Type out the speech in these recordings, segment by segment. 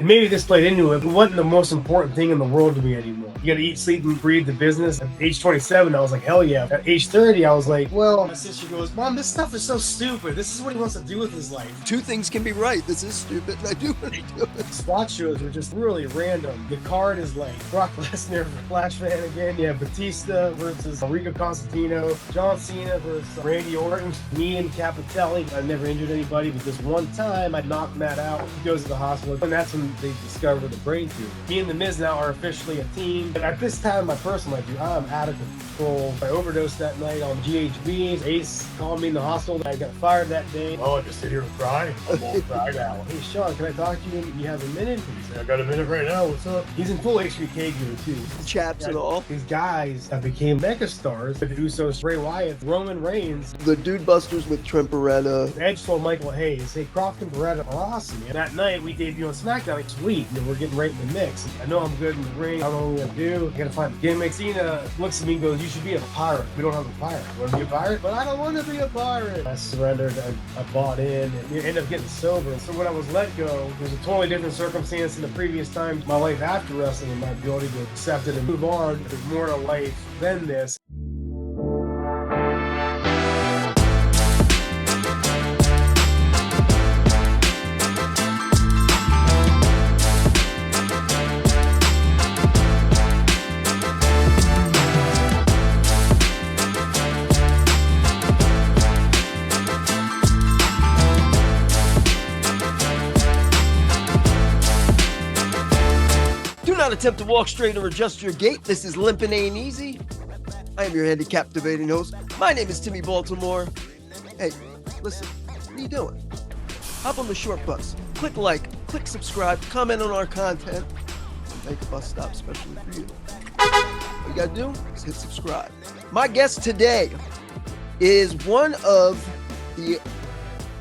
And maybe this played into it, but it wasn't the most important thing in the world to me anymore. You gotta eat, sleep, and breathe the business. At age 27, I was like, hell yeah. At age 30, I was like, well, my sister goes, Mom, this stuff is so stupid. This is what he wants to do with his life. Two things can be right. This is stupid, and I do want to do it. Spot shows were just really random. The card is like Brock Lesnar for Flash Fan again. Yeah, Batista versus Rico Constantino. John Cena versus Randy Orton. Me and Cappotelli. I never injured anybody, but this one time I knocked Matt out. He goes to the hospital, and that's when they discovered the brain tumor. Me and TheMiz now are officially a team. And at this time in my personal life, dude, I'm out of control. I overdosed that night on GHBs. Ace called me in the hospital. I got fired that day. Oh, I just sit here and cry. I'm all cried out. Hey, Sean, can I talk to you? You have a minute? He said, I got a minute right now. What's up? He's in full HBK gear, too. Chaps and all. These guys that became mega stars. The Usos, Bray Wyatt, Roman Reigns. The Dudebusters with Trent Beretta. Edge told Michael Hayes, hey, Croft and Beretta are awesome. And that night, we debuted on SmackDown. It's sweet. And we're getting right in the mix. I know I'm good in the ring. I don't know what I'm going to do. I got to find the gimmick. Cena looks at me and goes, you should be a pirate. We don't have a pirate. You want to be a pirate? But I don't want to be a pirate. I surrendered. I bought in and ended up getting sober. So when I was let go, there's a totally different circumstance in the previous time. My life after wrestling and my ability to accept it and move on. There's more to life than this. Not attempt to walk straight or adjust your gait. This is LiMPiN AiNT. I am your Handicaptivating host. My name is Timmy Baltimore. Hey, listen, what are you doing? Hop on the short bus. Click like, click subscribe, comment on our content. Make a bus stop especially for you. All you gotta do is hit subscribe. My guest today is one of the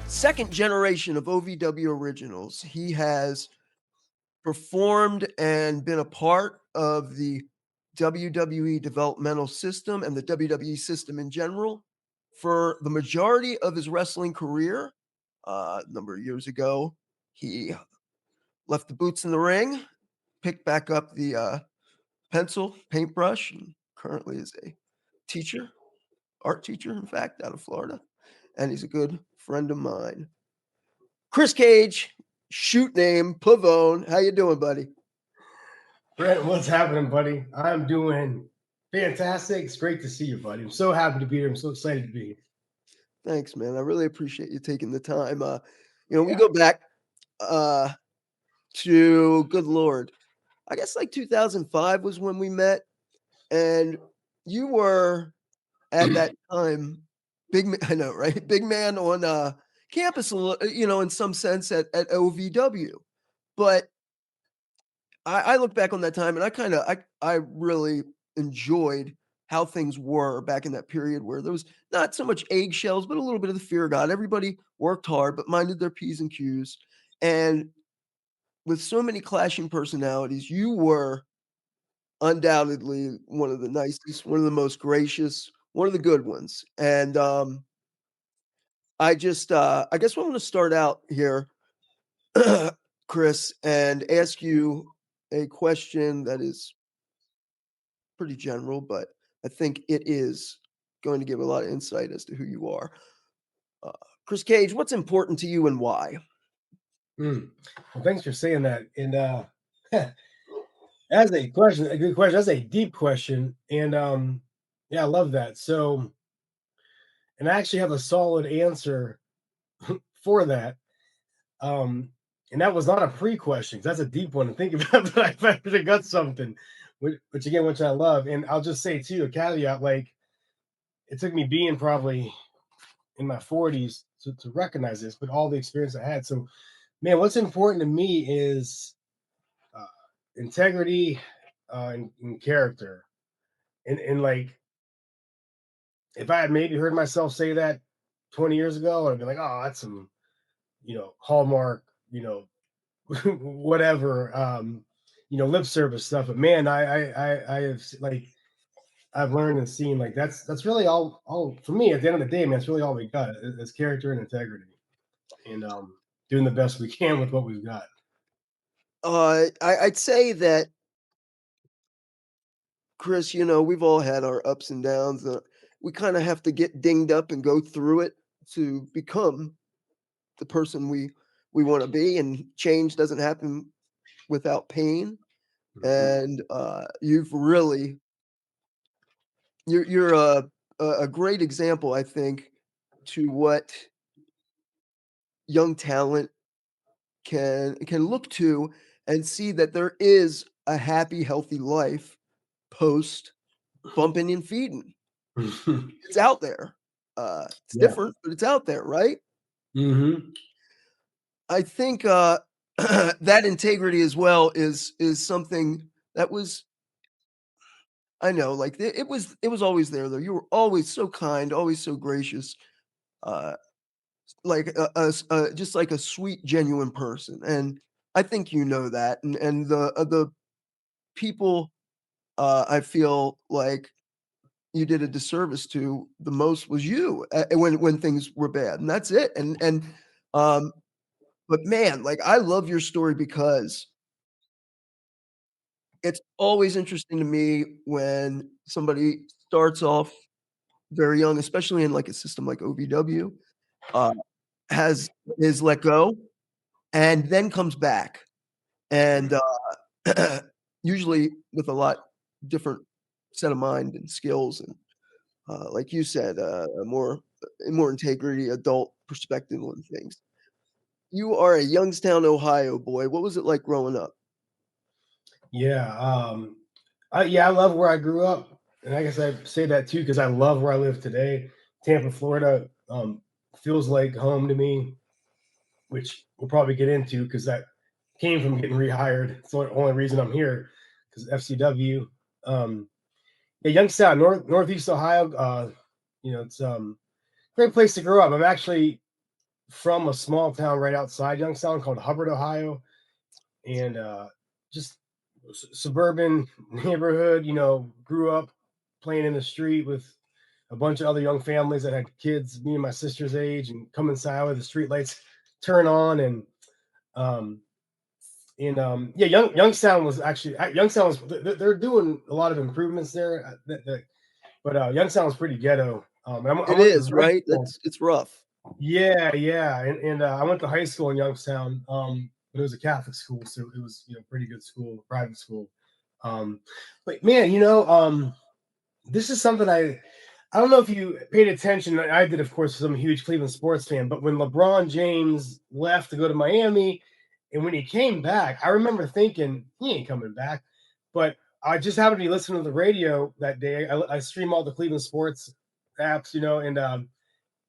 second generation of OVW Originals. He has performed and been a part of the WWE developmental system and the WWE system in general for the majority of his wrestling career. A number of years ago, he left the boots in the ring, picked back up the pencil, paintbrush, and currently is a teacher, art teacher, in fact, out of Florida. And he's a good friend of mine. Chris Cage. Shoot name, Pavone. How you doing, buddy? Brent, what's happening, buddy? I'm doing fantastic. It's great to see you, buddy. I'm so happy to be here. I'm so excited to be here. Thanks, man. I really appreciate you taking the time. We go back to, good Lord, I guess like 2005 was when we met. And you were at that time, big man, I know, right? Big man on campus, in some sense at OVW. But I look back on that time and I really enjoyed how things were back in that period where there was not so much eggshells, but a little bit of the fear of God. Everybody worked hard, but minded their P's and Q's. And with so many clashing personalities, you were undoubtedly one of the nicest, one of the most gracious, one of the good ones. And I guess I'm going to start out here, Chris, and ask you a question that is pretty general, but I think it is going to give a lot of insight as to who you are. Chris Cage, what's important to you and why? Well, thanks for saying that. And that's a question, a good question. That's a deep question. And I love that. So, and I actually have a solid answer for that. And that was not a pre-question. That's a deep one to think about, but I actually got something, which I love. And I'll just say too, a caveat, like it took me being probably in my 40s to recognize this, but all the experience I had. So, man, what's important to me is integrity and character. And like, if I had maybe heard myself say that 20 years ago, I'd be like, oh, that's some, Hallmark, whatever, lip service stuff. But man, I have like, I've learned and seen like that's really all for me at the end of the day, man. It's really all we got is character and integrity, and doing the best we can with what we've got. I'd say that, Chris, we've all had our ups and downs. We kind of have to get dinged up and go through it to become the person we want to be. And change doesn't happen without pain. And you're a great example, I think, to what young talent can look to and see that there is a happy, healthy life post bumping and feeding. It's out there. It's Yeah. different, but it's out there, right? Mm-hmm. I think that integrity as well is something that was, I know, like it was always there though. You were always so kind, always so gracious, uh, like just like a sweet, genuine person, and I think you know that, and the people I feel like you did a disservice to the most was you when things were bad, and that's it. Um, but man, like I love your story because it's always interesting to me when somebody starts off very young, especially in like a system like OVW, uh, has is let go and then comes back, and usually with a lot different set of mind and skills, and like you said, a more integrity, adult perspective on things. You are a Youngstown, Ohio boy. What was it like growing up? Yeah. I love where I grew up, and I guess I say that too because I love where I live today. Tampa, Florida, feels like home to me, which we'll probably get into because that came from getting rehired. It's the only reason I'm here because FCW. Um, yeah, Youngstown, Northeast Ohio. It's great place to grow up. I'm actually from a small town right outside Youngstown called Hubbard, Ohio, and just suburban neighborhood. Grew up playing in the street with a bunch of other young families that had kids, me and my sister's age, and come inside where the street lights turn on, um, yeah, Youngstown was actually Youngstown was they're doing a lot of improvements there. But Youngstown was pretty ghetto. I It went to is, high right? school. It's rough. Yeah, yeah, and I went to high school in Youngstown, but it was a Catholic school, so it was pretty good school, private school. Um, but man, this is something I don't know if you paid attention. I did, of course, 'cause I'm a huge Cleveland sports fan. But when LeBron James left to go to Miami, and when he came back, I remember thinking he ain't coming back. But I just happened to be listening to the radio that day. I stream all the Cleveland sports apps, and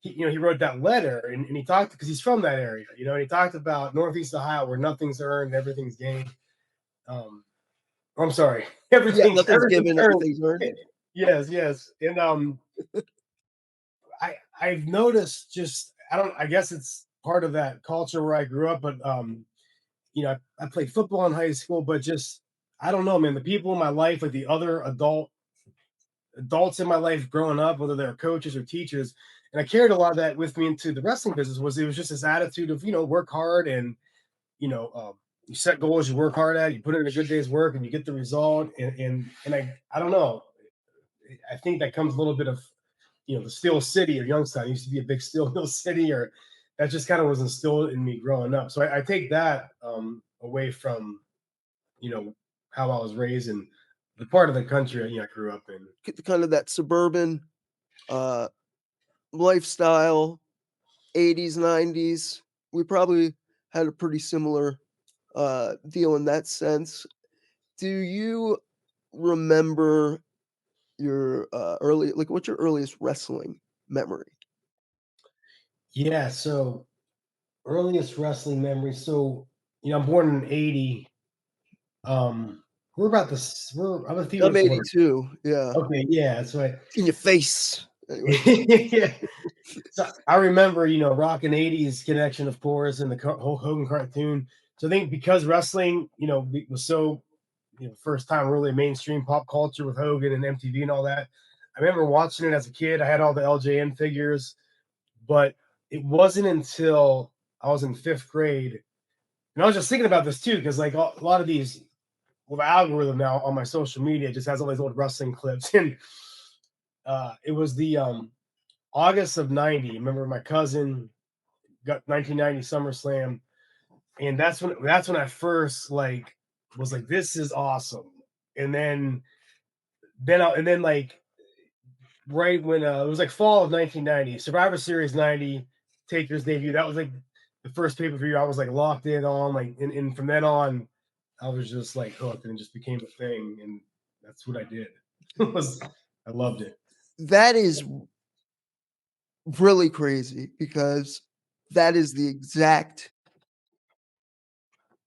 he wrote that letter, and he talked because he's from that area, and he talked about Northeast Ohio where nothing's earned, everything's gained. Um, I'm sorry, Yeah, everything's nothing's everything's given, earned. everything's earned. Yes, yes, and I've noticed just I guess it's part of that culture where I grew up, but I played football in high school, but just I don't know, man. The people in my life, like the other adults in my life growing up, whether they're coaches or teachers, and I carried a lot of that with me into the wrestling business. It was just this attitude of work hard and you set goals, you work hard at, you put in a good day's work, and you get the result. And I don't know. I think that comes a little bit of the Steel City or Youngstown. It used to be a big steel mill city, or that just kind of was instilled in me growing up. So I take that away from you know how I was raised and the part of the country I grew up in. Kind of that suburban uh, lifestyle, 80s, 90s. We probably had a pretty similar deal in that sense. Do you remember your what's your earliest wrestling memory? Yeah. So earliest wrestling memory. So I'm born in '80. Um, we're about this. We're I'm a few I'm months older. 82. Yeah. Okay. Yeah. That's right. In your face. Anyway. Yeah. So I remember, rocking '80s connection, of course, and the Hulk Hogan cartoon. So I think because wrestling, was so, first time really mainstream pop culture with Hogan and MTV and all that. I remember watching it as a kid. I had all the LJN figures, but it wasn't until I was in fifth grade And I was just thinking about this too, because like a lot of these, well, the algorithm now on my social media just has all these old wrestling clips, and it was the August of '90. Remember, my cousin got 1990 SummerSlam, and that's when I first like was like, this is awesome. And then like right when it was like fall of 1990, Survivor Series 90, Taker's debut. That was like the first pay per view I was like locked in on. Like, and from then on, I was just like hooked, and it just became a thing, and that's what I did. I loved it. That is really crazy because that is the exact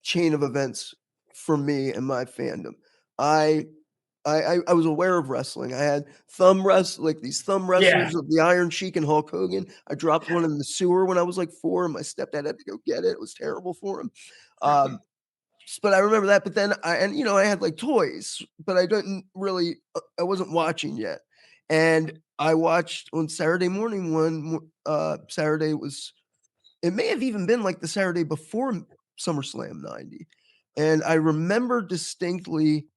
chain of events for me and my fandom. I was aware of wrestling. I had these thumb Yeah, wrestlers of the Iron Sheik and Hulk Hogan. I dropped one in the sewer when I was like 4, and my stepdad had to go get it. It was terrible for him. But I remember that. But then I had like toys, but I didn't really. I wasn't watching yet, and I watched on Saturday morning. Saturday was. It may have even been like the Saturday before SummerSlam '90, and I remember distinctly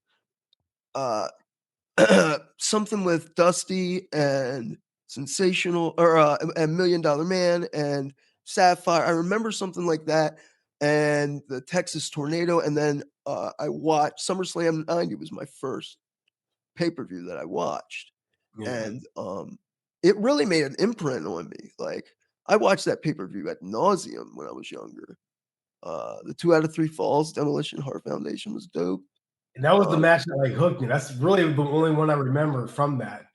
something with Dusty and Sensational or and Million Dollar Man and Sapphire. I remember something like that, and the Texas Tornado. And then I watched SummerSlam '90 was my first pay-per-view that I watched. yeah. And it really made an imprint on me. Like I watched that pay-per-view at nauseum when I was younger. The 2 out of 3 falls, Demolition Heart Foundation was dope. And that was the Uh, match that like hooked me. That's really the only one I remember from that.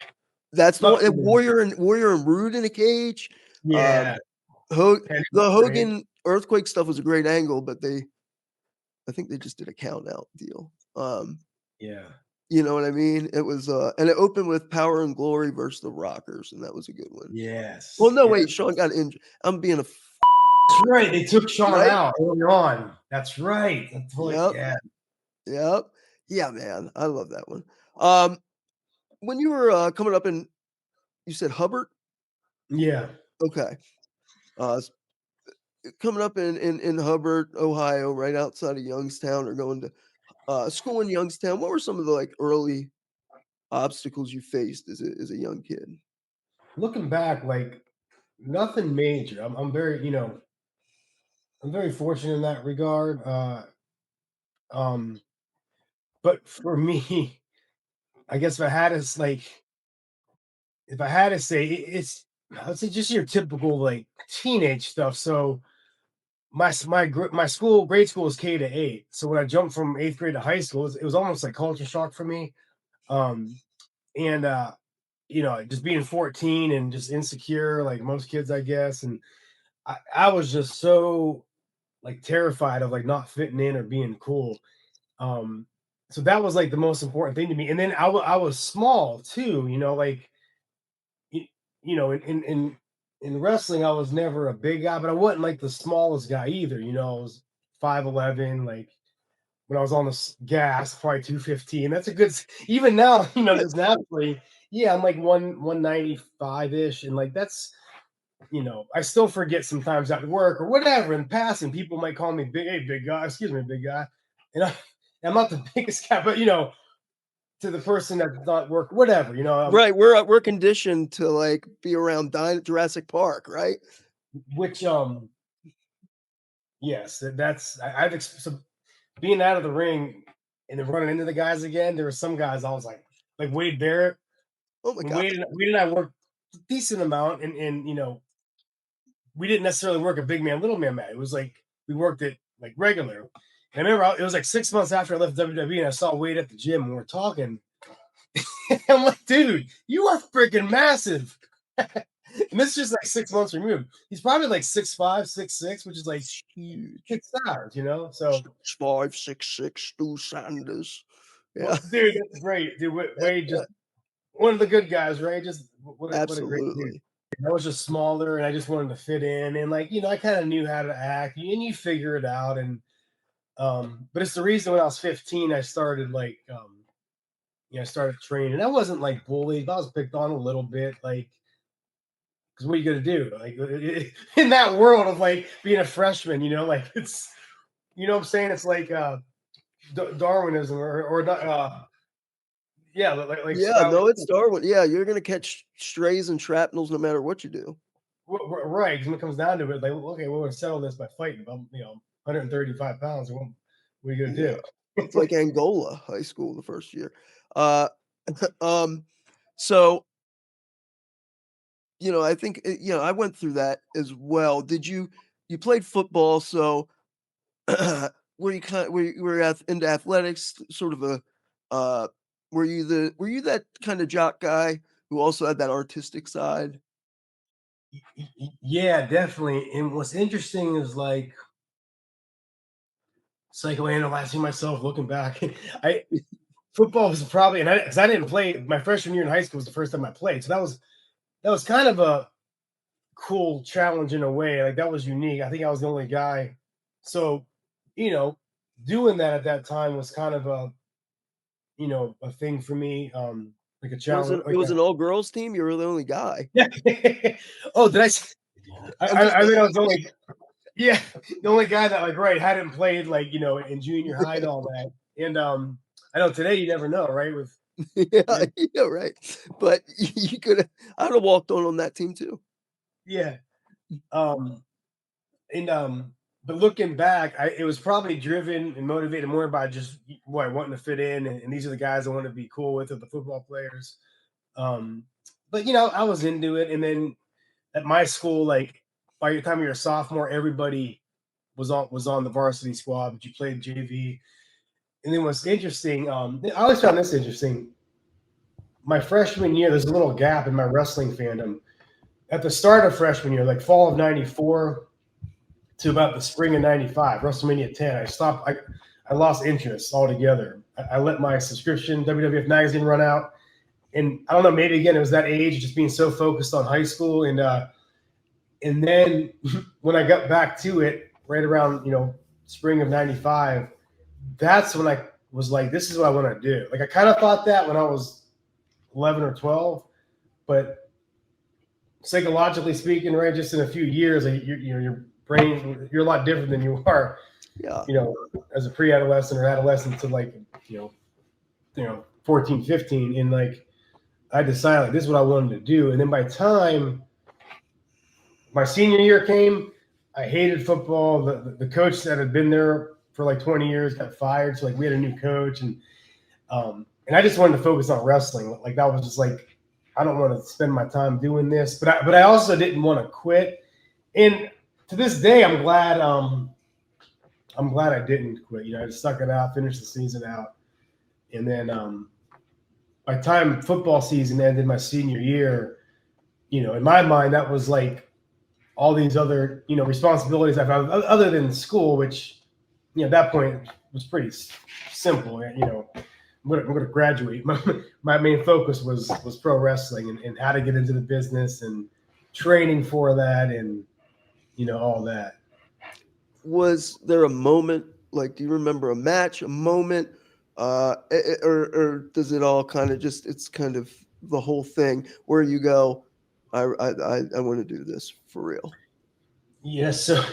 that's the one, Especially Warrior and Rude in a cage. Um, yeah, Penny The Parade. Hogan Earthquake stuff was a great angle, but I think they just did a count out deal. Yeah. You know what I mean? It was and it opened with Power and Glory versus the Rockers, and that was a good one. Well, Yes. no, Yeah. wait, Sean got injured. I'm being That's right. They took Sean right. out early on. That's right. Yep, Yeah. yep, yeah, man. I love that one. Um, when you were coming up in, you said Hubbard. Yeah. Okay. Uh, Coming up in Hubbard, Ohio, right outside of Youngstown, or going to school in Youngstown. What were some of the like early obstacles you faced as a young kid? Looking back, like nothing major. I'm very, I'm very fortunate in that regard. Um, but for me, I guess if I had to say, it's I'd say just your typical like teenage stuff. So my school grade school is K-8. So when I jumped from eighth grade to high school, it was almost like culture shock for me. Um, and just being 14 and just insecure, like most kids, I guess. And I was just so like terrified of like not fitting in or being cool. Um, so that was like the most important thing to me. And then I was small too, like you, in wrestling, I was never a big guy, but I wasn't like the smallest guy either. I was 5'11", like when I was on the gas, probably 215. That's a good, even now, just naturally, yeah, I'm like 195 ish. And like, that's, I still forget sometimes at work or whatever in passing, people might call me big, hey, big guy, excuse me, big guy. And I'm not the biggest guy, but, to the person that's not work, whatever, Right, we're conditioned to like be around Jurassic Park, right? which, yes, so being out of the ring and then running into the guys again. There were some guys I was like Wade Barrett. Oh my When god! Wade and I worked a decent amount, and we didn't necessarily work a big man, little man match. It was like we worked it like regular. And I remember it was like 6 months after I left WWE, and I saw Wade at the gym, and we were talking. I'm like, dude, you are freaking massive. And this is just like 6 months removed. He's probably like 6'5", 6'6", which is like It's huge. kick stars. So 5'6" Stu Sanders. well, Yeah, dude, that's great. Dude, Wade just one of the good guys, right? Just what a great dude. absolutely. I was just smaller, and I just wanted to fit in, and like I kind of knew how to act, and you figure it out. And but it's the reason when I was 15, I started like I started training. I wasn't like bullied, I was picked on a little bit, like because what are you gonna do? Like in that world of like being a freshman, like You know what I'm saying? It's like Darwinism or yeah, like Yeah, no, it's Darwin. Yeah, you're gonna catch strays and shrapnels no matter what you do. right. 'Cause when it comes down to it, like, okay, we're gonna settle this by fighting. If I'm 135 pounds. What are you gonna Yeah, do? it's like Angola high school the first year. Uh, um, so I think I went through that as well. You played football, so were you into athletics, sort of a uh, were you that kind of jock guy who also had that artistic side? Yeah, definitely. And what's interesting is like psychoanalyzing myself, looking back. I Football was probably, and because I didn't play my freshman year in high school was the first time I played, so that was kind of a cool challenge in a way. Like that was unique. I think I was the only guy. So, you know, doing that at that time was kind of a thing for me. Like a challenge. It Like was an all girls team. You were the only guy. yeah. Oh, did I? I'm just I mean, I was only yeah, the only guy that like right hadn't played like in junior high and all that. And I know today you never know, right? With yeah, yeah, right. But you could have. I'd have walked on that team too. yeah. Um and but looking back, it was probably driven and motivated more by just wanting to fit in, and these are the guys I want to be cool with, are the football players. Um, but I was into it, and then at my school, like by the time you're a sophomore, everybody was on the varsity squad, but you played JV. And then what's interesting, I always found this interesting. My freshman year, there's a little gap in my wrestling fandom. At the start of freshman year, like fall of '94 to about the spring of '95, WrestleMania 10, I stopped. I lost interest altogether. I let my subscription WWF magazine run out, and I don't know. Maybe again, it was that age, just being so focused on high school, and then when I got back to it, right around spring of '95, that's when I was like, this is what I want to do. Like I kind of thought that when I was 11 or 12, but psychologically speaking, right, just in a few years, like your brain, you're a lot different than you are, Yeah. as a pre-adolescent or adolescent to like, 14, 15. And like, I decided like, this is what I wanted to do. And then by the time my senior year came, I hated football. The coach that had been there for like 20 years got fired. So like we had a new coach, and I just wanted to focus on wrestling. Like that was just like, I don't want to spend my time doing this, but I also didn't want to quit. And to this day, I'm glad I didn't quit. I just stuck it out, finished the season out, and then by the time football season ended, my senior year, in my mind, that was like all these other responsibilities I've had other than school, which at that point was pretty simple. I'm going to graduate. My main focus was pro wrestling and how to get into the business and training for that, and all that. Was there a moment, like, do you remember a match, a moment, or does it all kind of it's kind of the whole thing where you go, I want to do this for real? Yeah, so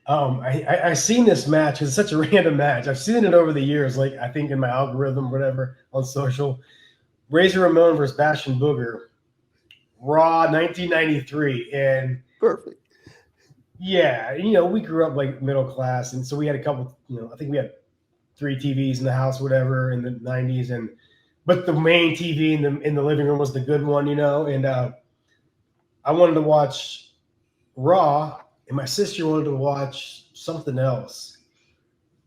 I seen this match. It's such a random match. I've seen it over the years, like I think in my algorithm, whatever, on social. Razor Ramon versus Bash and Booger, Raw 1993, and Perfect. yeah, we grew up like middle class, and so we had a couple. I think we had 3 TVs in the house, whatever, in the '90s, but the main TV in the living room was the good one, and I wanted to watch Raw, and my sister wanted to watch something else.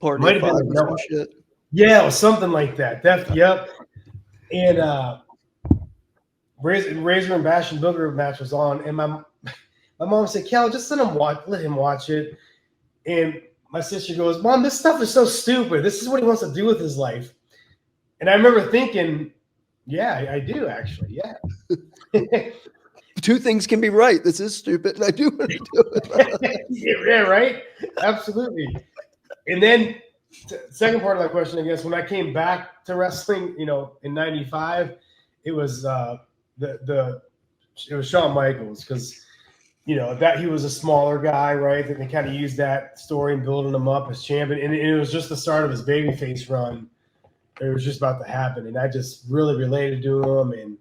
Party Might of have Five been or some shit. yeah, it was something like that. Yep. And Razor and Bash and Booger match was on, and my mom said, "Cal, just let him watch it." And my sister goes, "Mom, this stuff is so stupid. This is what he wants to do with his life." And I remember thinking, "Yeah, I do actually. Yeah." Two things can be right. This is stupid, and I do want to do it. Yeah, right. Absolutely. And then second part of that question, I guess, when I came back to wrestling, in '95, it was it was Shawn Michaels, because that he was a smaller guy, right? That they kind of used that story and building him up as champion. And it was just the start of his babyface run. It was just about to happen. And I just really related to him. And,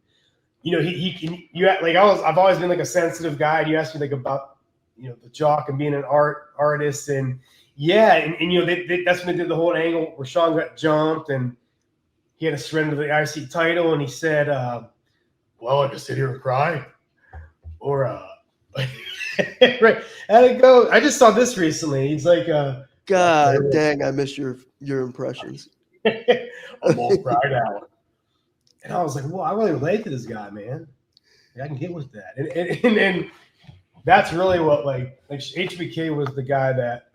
I've always been like a sensitive guy. And you asked me like about, the jock and being an artist. And that's when they did the whole angle where Sean got jumped and he had to surrender the IC title. And he said, well, I can sit here and cry. Or, right. How'd it go? I just saw this recently. He's like, God dang, I miss your impressions. I'm all cried out. And I was like, well, I really relate to this guy, man. I can get with that. And that's really what like HBK was the guy that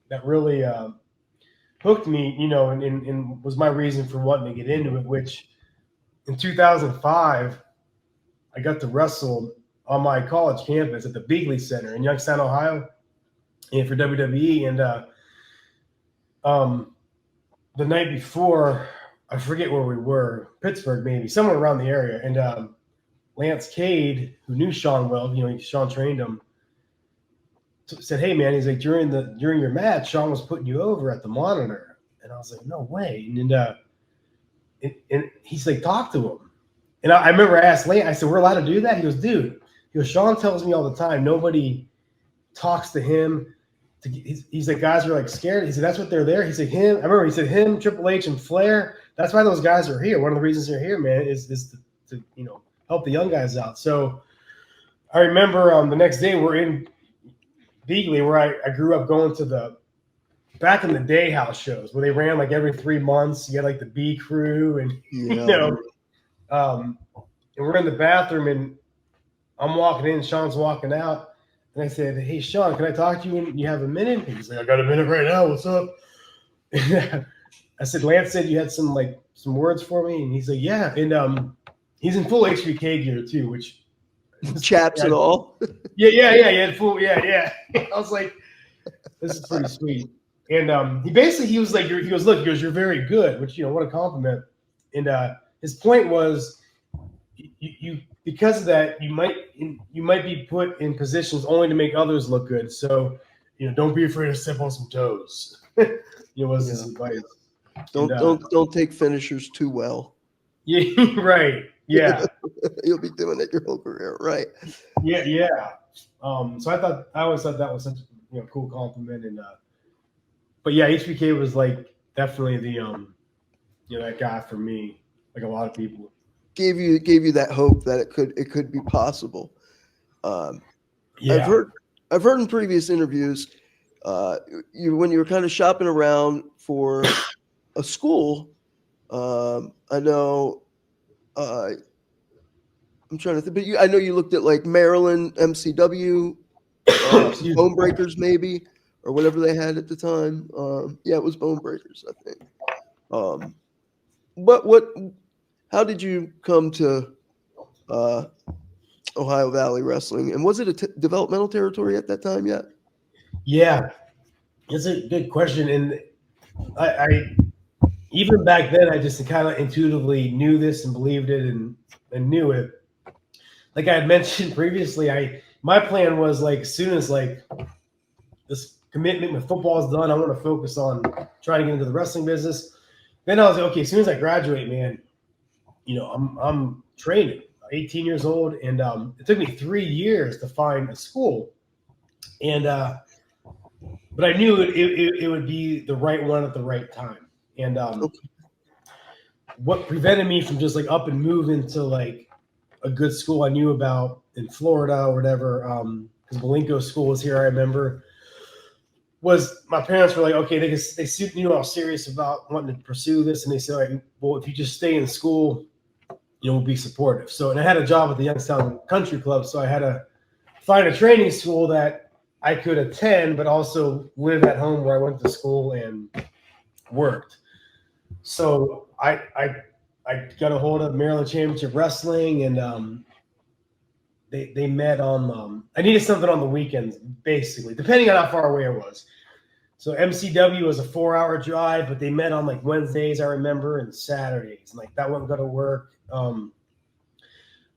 that really hooked me, and was my reason for wanting to get into it, which in 2005, I got to wrestle on my college campus at the Beagley Center in Youngstown, Ohio, and for WWE. And the night before, I forget where we were, Pittsburgh maybe, somewhere around the area. And Lance Cade, who knew Sean well, Sean trained him, said, "Hey man," he's like, during your match, Sean was putting you over at the monitor. And I was like, "No way!" And he's like, "Talk to him." And I remember I asked Lance, I said, "We're allowed to do that?" He goes, "Dude," Sean tells me all the time, nobody talks to him. He's like, guys are like scared. He said, that's what they're there. He said, I remember he said, him, Triple H, and Flair. That's why those guys are here. One of the reasons they're here, man, is to help the young guys out. So I remember the next day we're in Beagley, where I grew up going to the back in the day house shows where they ran like every 3 months. You had like the B crew and and we're in the bathroom and I'm walking in, Sean's walking out. And I said, "Hey, Sean, can I talk to you when you have a minute?" And he's like, "I got a minute right now. What's up?" I said, "Lance said you had some words for me." And he's like, "Yeah." And he's in full HBK gear too, which chaps and all. Yeah. Full, yeah. I was like, this is pretty sweet. And he was like, look, you're very good, which what a compliment. And his point was, you because of that, you might be put in positions only to make others look good. So, don't be afraid to step on some toes. Was his advice. Don't take finishers too well. Yeah, right. Yeah. You'll be doing it your whole career, right? Yeah. So I always thought that was such a cool compliment. And but yeah, HBK was like definitely the that guy for me, like a lot of people. Gave you that hope that it could be possible. Yeah. I've heard in previous interviews, when you were kind of shopping around for a school, I know, I'm trying to think, but I know you looked at like Maryland MCW, Bone Breakers maybe, or whatever they had at the time. Yeah, it was Bone Breakers, I think. How did you come to Ohio Valley Wrestling? And was it a developmental territory at that time yet? Yeah, it's a good question. And I even back then, I just kind of intuitively knew this and believed it and knew it. Like I had mentioned previously, my plan was like as soon as like this commitment with football is done, I want to focus on trying to get into the wrestling business. Then I was like, okay, as soon as I graduate, man, I'm training, 18 years old, and it took me 3 years to find a school, and but I knew it would be the right one at the right time. And what prevented me from just like up and moving to like a good school I knew about in Florida or whatever, because Malenko School was here, I remember, was my parents were like, okay, they knew I was serious about wanting to pursue this, and they said, like, well, if you just stay in school, we'll be supportive. So, and I had a job at the Youngstown Country Club, so I had to find a training school that I could attend, but also live at home where I went to school and worked. So I got a hold of Maryland Championship Wrestling, and they met on. I needed something on the weekends, basically, depending on how far away I was. So MCW was a 4-hour drive, but they met on like Wednesdays, I remember, and Saturdays, and like that wasn't going to work.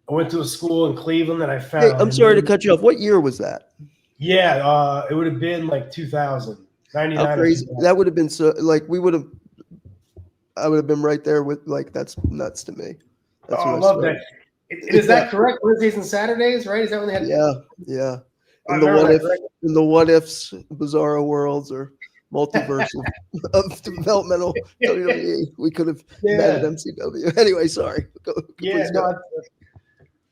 I went to a school in Cleveland that I found. Hey, I'm sorry to cut you off. What year was that? Yeah, it would have been like 2000, 99. How crazy. That would have been so, like, I would have been right there with, like, that's nuts to me. That's Oh, I when love started. that. Is that correct? Wednesdays and Saturdays, right? Is that when they had? Yeah. I In the remember what that if, correct. in the what ifs, bizarro worlds, or multiverse of developmental WWE, we could have met at MCW. Anyway, sorry. Yeah, no.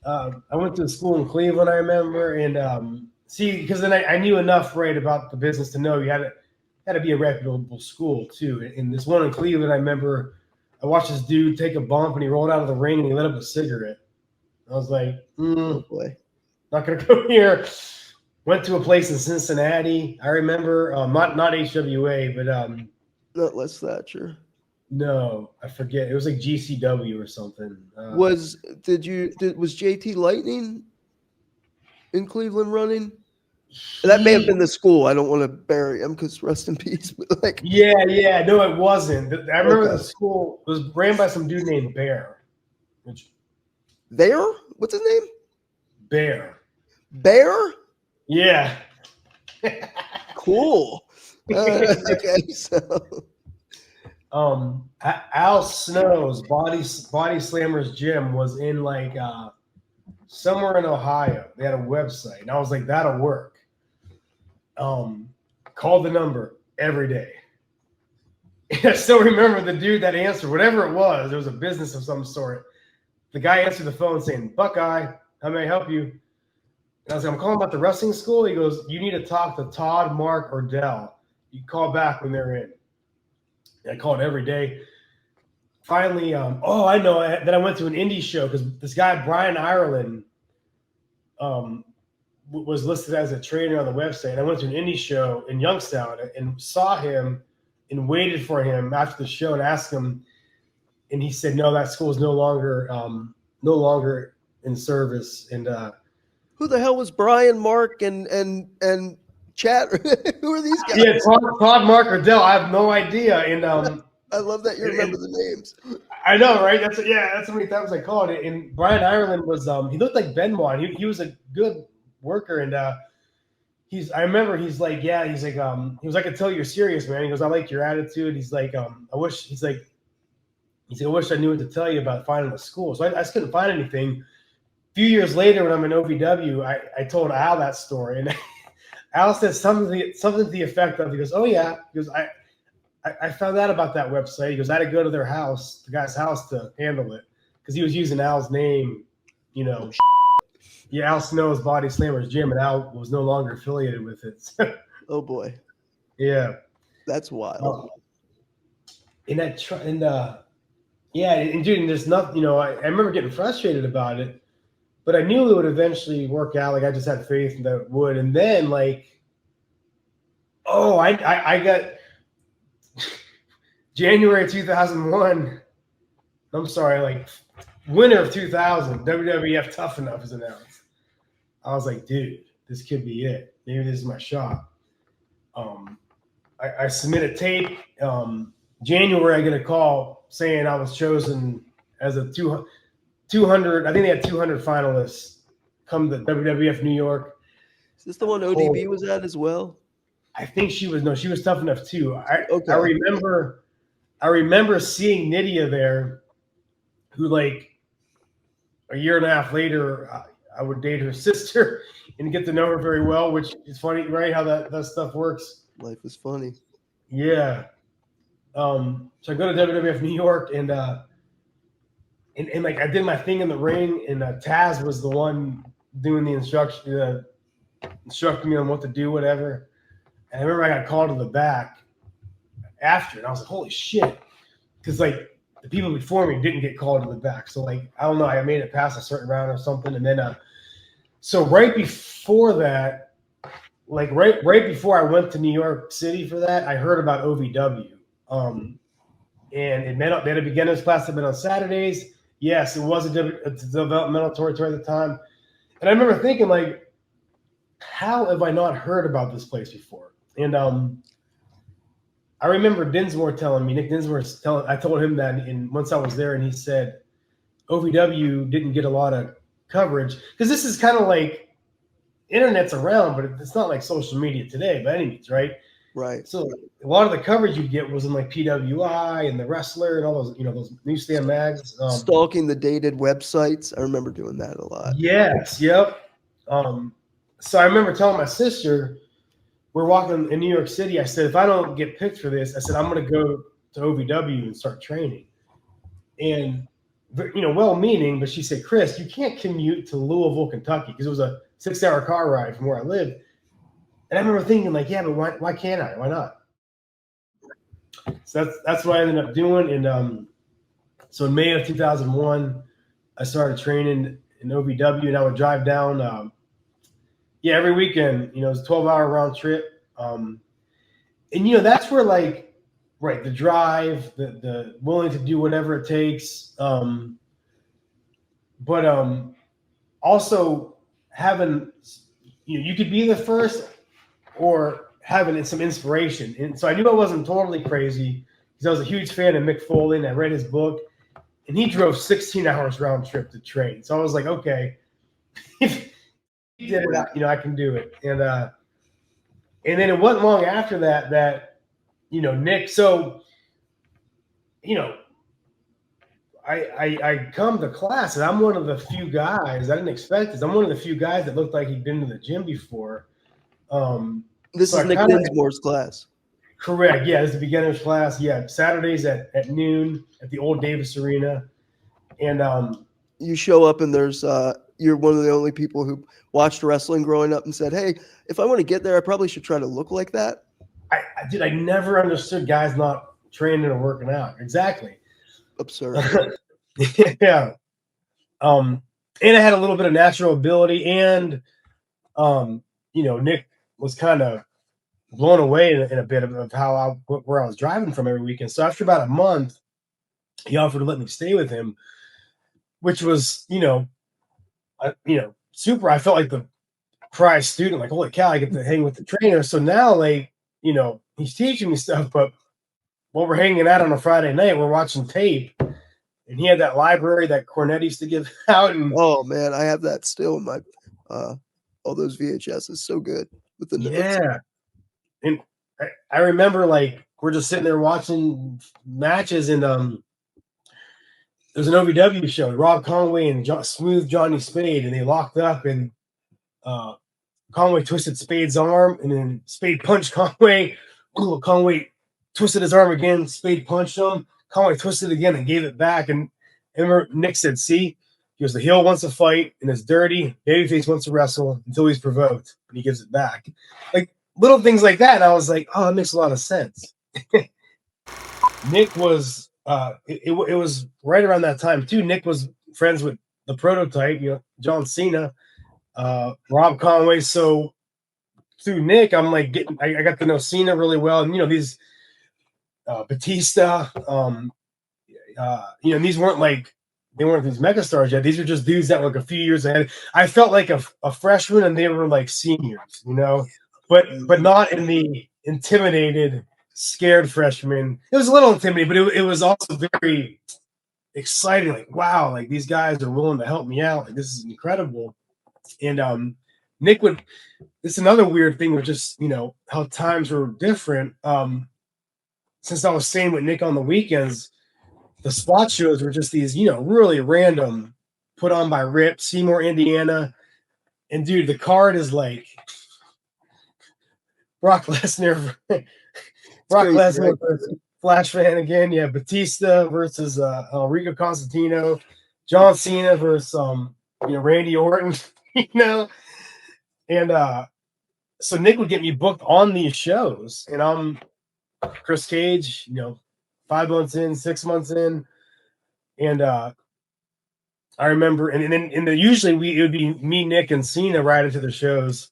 I went to a school in Cleveland, I remember, and see, because then I knew enough, right, about the business to know you had to be a reputable school too. And this one in Cleveland, I remember, I watched this dude take a bump and he rolled out of the ring and he lit up a cigarette. I was like, Oh boy, not gonna go here. Went to a place in Cincinnati. I remember, not HWA, but not Les Thatcher. no, I forget. It was like GCW or something. Was JT Lightning in Cleveland running? That may have been the school. I don't want to bury him because rest in peace. But like, yeah, no, it wasn't. I remember the school was ran by some dude named Bear. Bear? What's his name? Bear. Bear? Yeah. Cool. Okay, so Al Snow's Body Slammers Gym was in like somewhere in Ohio. They had a website, and I was like, that'll work. Called the number every day. And I still remember the dude that answered, whatever it was a business of some sort. The guy answered the phone saying, Buckeye, how may I help you? And I was like, I'm calling about the wrestling school. He goes, you need to talk to Todd, Mark, or Dell. You call back when they're in. And I called every day. Finally, I know. Then I went to an indie show because this guy, Brian Ireland, was listed as a trainer on the website. I went to an indie show in Youngstown and saw him and waited for him after the show and asked him. And he said, no, that school is no longer in service. And who the hell was Brian, Mark, and Chat? Who are these guys? Yeah, Todd, Mark, or Dell. I have no idea. And I love that you remember the names. I know, right? That's how many times I called it. And Brian Ireland was he looked like Benoit. He was a good worker, and I remember he was like, I could tell you're serious, man. He goes, I like your attitude. He's like, I wish I knew what to tell you about finding a school. So I just couldn't find anything. A few years later, when I'm in OVW, I told Al that story, and Al said something to the effect of, he goes, oh yeah, he goes, I found out about that website. He goes, I had to go to their house, the guy's house, to handle it because he was using Al's name, Yeah, Al Snow's Body Slammers Gym, and Al was no longer affiliated with it. Oh boy, yeah, that's wild. And dude, there's nothing. I remember getting frustrated about it, but I knew it would eventually work out. Like I just had faith that it would. And then I got January 2001. I'm sorry, like winter of 2000. WWF Tough Enough is announced. I was like, dude, this could be it. Maybe this is my shot. I submitted tape. January, I get a call saying I was chosen as a 200. I think they had 200 finalists come to WWF New York. Is this the one ODB was at as well? I think she was Tough Enough too. I remember seeing Nydia there, who like a year and a half later, I would date her sister and get to know her very well, which is funny, right? How that stuff works. Life is funny. Yeah. So I go to WWF New York and like I did my thing in the ring, and Taz was the one doing the instruction, instructing me on what to do, whatever. And I remember I got called to the back after, and I was like, holy shit. Because like the people before me didn't get called to the back. So like, I don't know, I made it past a certain round or something. And then so right before that, like right before I went to New York City for that, I heard about OVW. And it met up. They had a beginner's class that met on Saturdays. Yes, it was a developmental territory at the time. And I remember thinking, like, how have I not heard about this place before? And I remember Dinsmore telling me, Nick Dinsmore's telling, I told him that once I was there, and he said OVW didn't get a lot of coverage, because this is kind of like internet's around, but it's not like social media today by any means, right? Right. So a lot of the coverage you'd get was in like PWI and The Wrestler and all those, those newsstand mags. Stalking the dated websites. I remember doing that a lot. Yes, yep. So I remember telling my sister, we're walking in New York City. I said, if I don't get picked for this, I said, I'm going to go to OVW and start training. And, well-meaning, but she said, Chris, you can't commute to Louisville, Kentucky, because it was a 6-hour car ride from where I lived. And I remember thinking, like, yeah, but why can't I? Why not? So that's what I ended up doing. And so in May of 2001, I started training in OVW, and I would drive down, every weekend. It was a 12-hour round trip. And that's where, like, right, the drive, the willing to do whatever it takes, but also having, you could be the first or having some inspiration. And so I knew I wasn't totally crazy because I was a huge fan of Mick Foley, and I read his book, and he drove 16 hours round trip to train. So I was like, okay, if he did it, I can do it. And then it wasn't long after that Nick. So, I come to class, and I'm one of the few guys, I didn't expect this. I'm one of the few guys that looked like he'd been to the gym before. This is Nick Dinsmore's class. Correct. Yeah, this is the beginner's class. Yeah, Saturdays at noon at the old Davis Arena. And you show up, and there's you're one of the only people who watched wrestling growing up and said, hey, if I want to get there, I probably should try to look like that. I never understood guys not training or working out. Exactly. Absurd. Yeah. And I had a little bit of natural ability, and Nick was kind of blown away in a bit of where I was driving from every weekend. So after about a month, he offered to let me stay with him, which was, super. I felt like the prize student, like, holy cow, I get to hang with the trainer. So now, like, he's teaching me stuff, but while we're hanging out on a Friday night, we're watching tape, and he had that library that Cornette used to give out. And oh man, I have that still in my all those VHS is so good with the notes. Yeah. And I remember, like, we're just sitting there watching matches, and there's an OVW show, Rob Conway and Smooth Johnny Spade, and they locked up, and Conway twisted Spade's arm, and then Spade punched Conway. Conway twisted his arm again. Spade punched him. Conway twisted again and gave it back. And remember, Nick said, see, he goes, the heel wants to fight, and it's dirty. Babyface wants to wrestle until he's provoked, and he gives it back. Like, little things like that. And I was like, oh, that makes a lot of sense. Nick was, it was right around that time, too. Nick was friends with the prototype, John Cena, Rob Conway. So through Nick, I'm like I got to know Cena really well. And, these Batista, these weren't like, they weren't these megastars yet. These are just dudes that were like a few years ahead. I felt like a freshman, and they were like seniors, but not in the intimidated, scared freshman. It was a little intimidating, but it was also very exciting. Like, wow, like these guys are willing to help me out. Like, this is incredible. And Nick would. It's another weird thing with just how times were different. Since I was staying with Nick on the weekends, the spot shows were just these really random, put on by Rip, Seymour, Indiana, and dude, the card is like Brock Lesnar versus Flash Fan again. Yeah, Batista versus Rico Constantino, John Cena versus Randy Orton. And so Nick would get me booked on these shows, and I'm Chris Cage, 5 months in, 6 months in, and I remember, and then usually it would be me, Nick, and Cena right into the shows,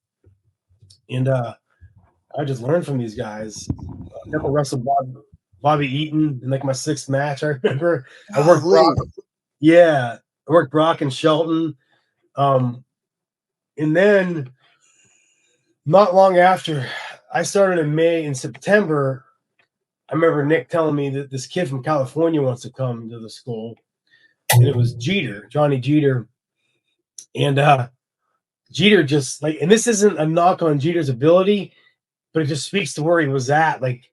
and I just learned from these guys. I never wrestled Bobby Eaton in like my 6th match. I remember I worked Brock. Yeah, I worked Brock and Shelton. And then not long after I started in May, in September, I remember Nick telling me that this kid from California wants to come to the school. And it was Jeter, Johnny Jeter. And Jeter just like, and this isn't a knock on Jeter's ability, but it just speaks to where he was at. Like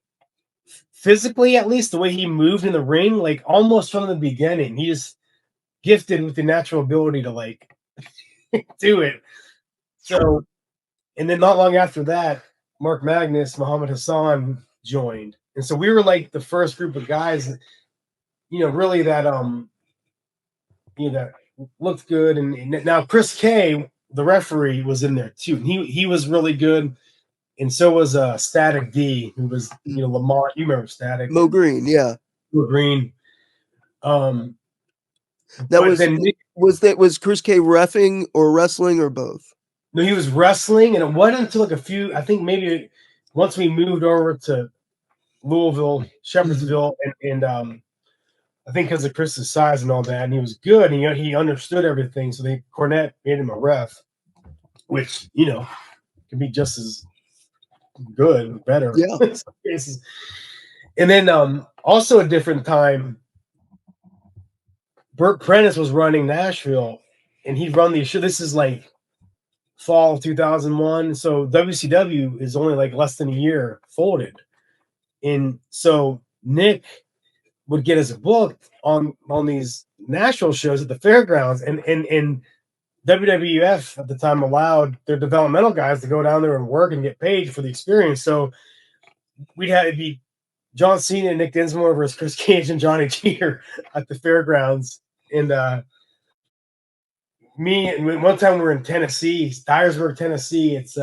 physically, at least the way he moved in the ring, like almost from the beginning, he just gifted with the natural ability to like do it. So, and then not long after that, Mark Magnus, Muhammad Hassan joined. And so we were like the first group of guys, really that that looked good. And now Chris K, the referee, was in there too. And he was really good. And so was Static D, who was, Lamont. You remember Static? Mo Green, yeah. Mo Green. That was Chris K reffing or wrestling or both? No, he was wrestling, and it wasn't until like I think maybe once we moved over to Louisville, Shepherdsville, and I think because of Chris's size and all that, and he was good, and he understood everything. So Cornette made him a ref, which can be just as good, better. Yeah. In some cases. And then also a different time, Burt Prentice was running Nashville, and he'd run the show. This is like fall of 2001, so WCW is only like less than a year folded, and so Nick would get us booked on these Nashville shows at the fairgrounds, and WWF at the time allowed their developmental guys to go down there and work and get paid for the experience. So we'd have it be John Cena and Nick Dinsmore versus Chris Cage and Johnny Jeter at the fairgrounds, and one time we were in Tennessee, Dyersburg, Tennessee. It's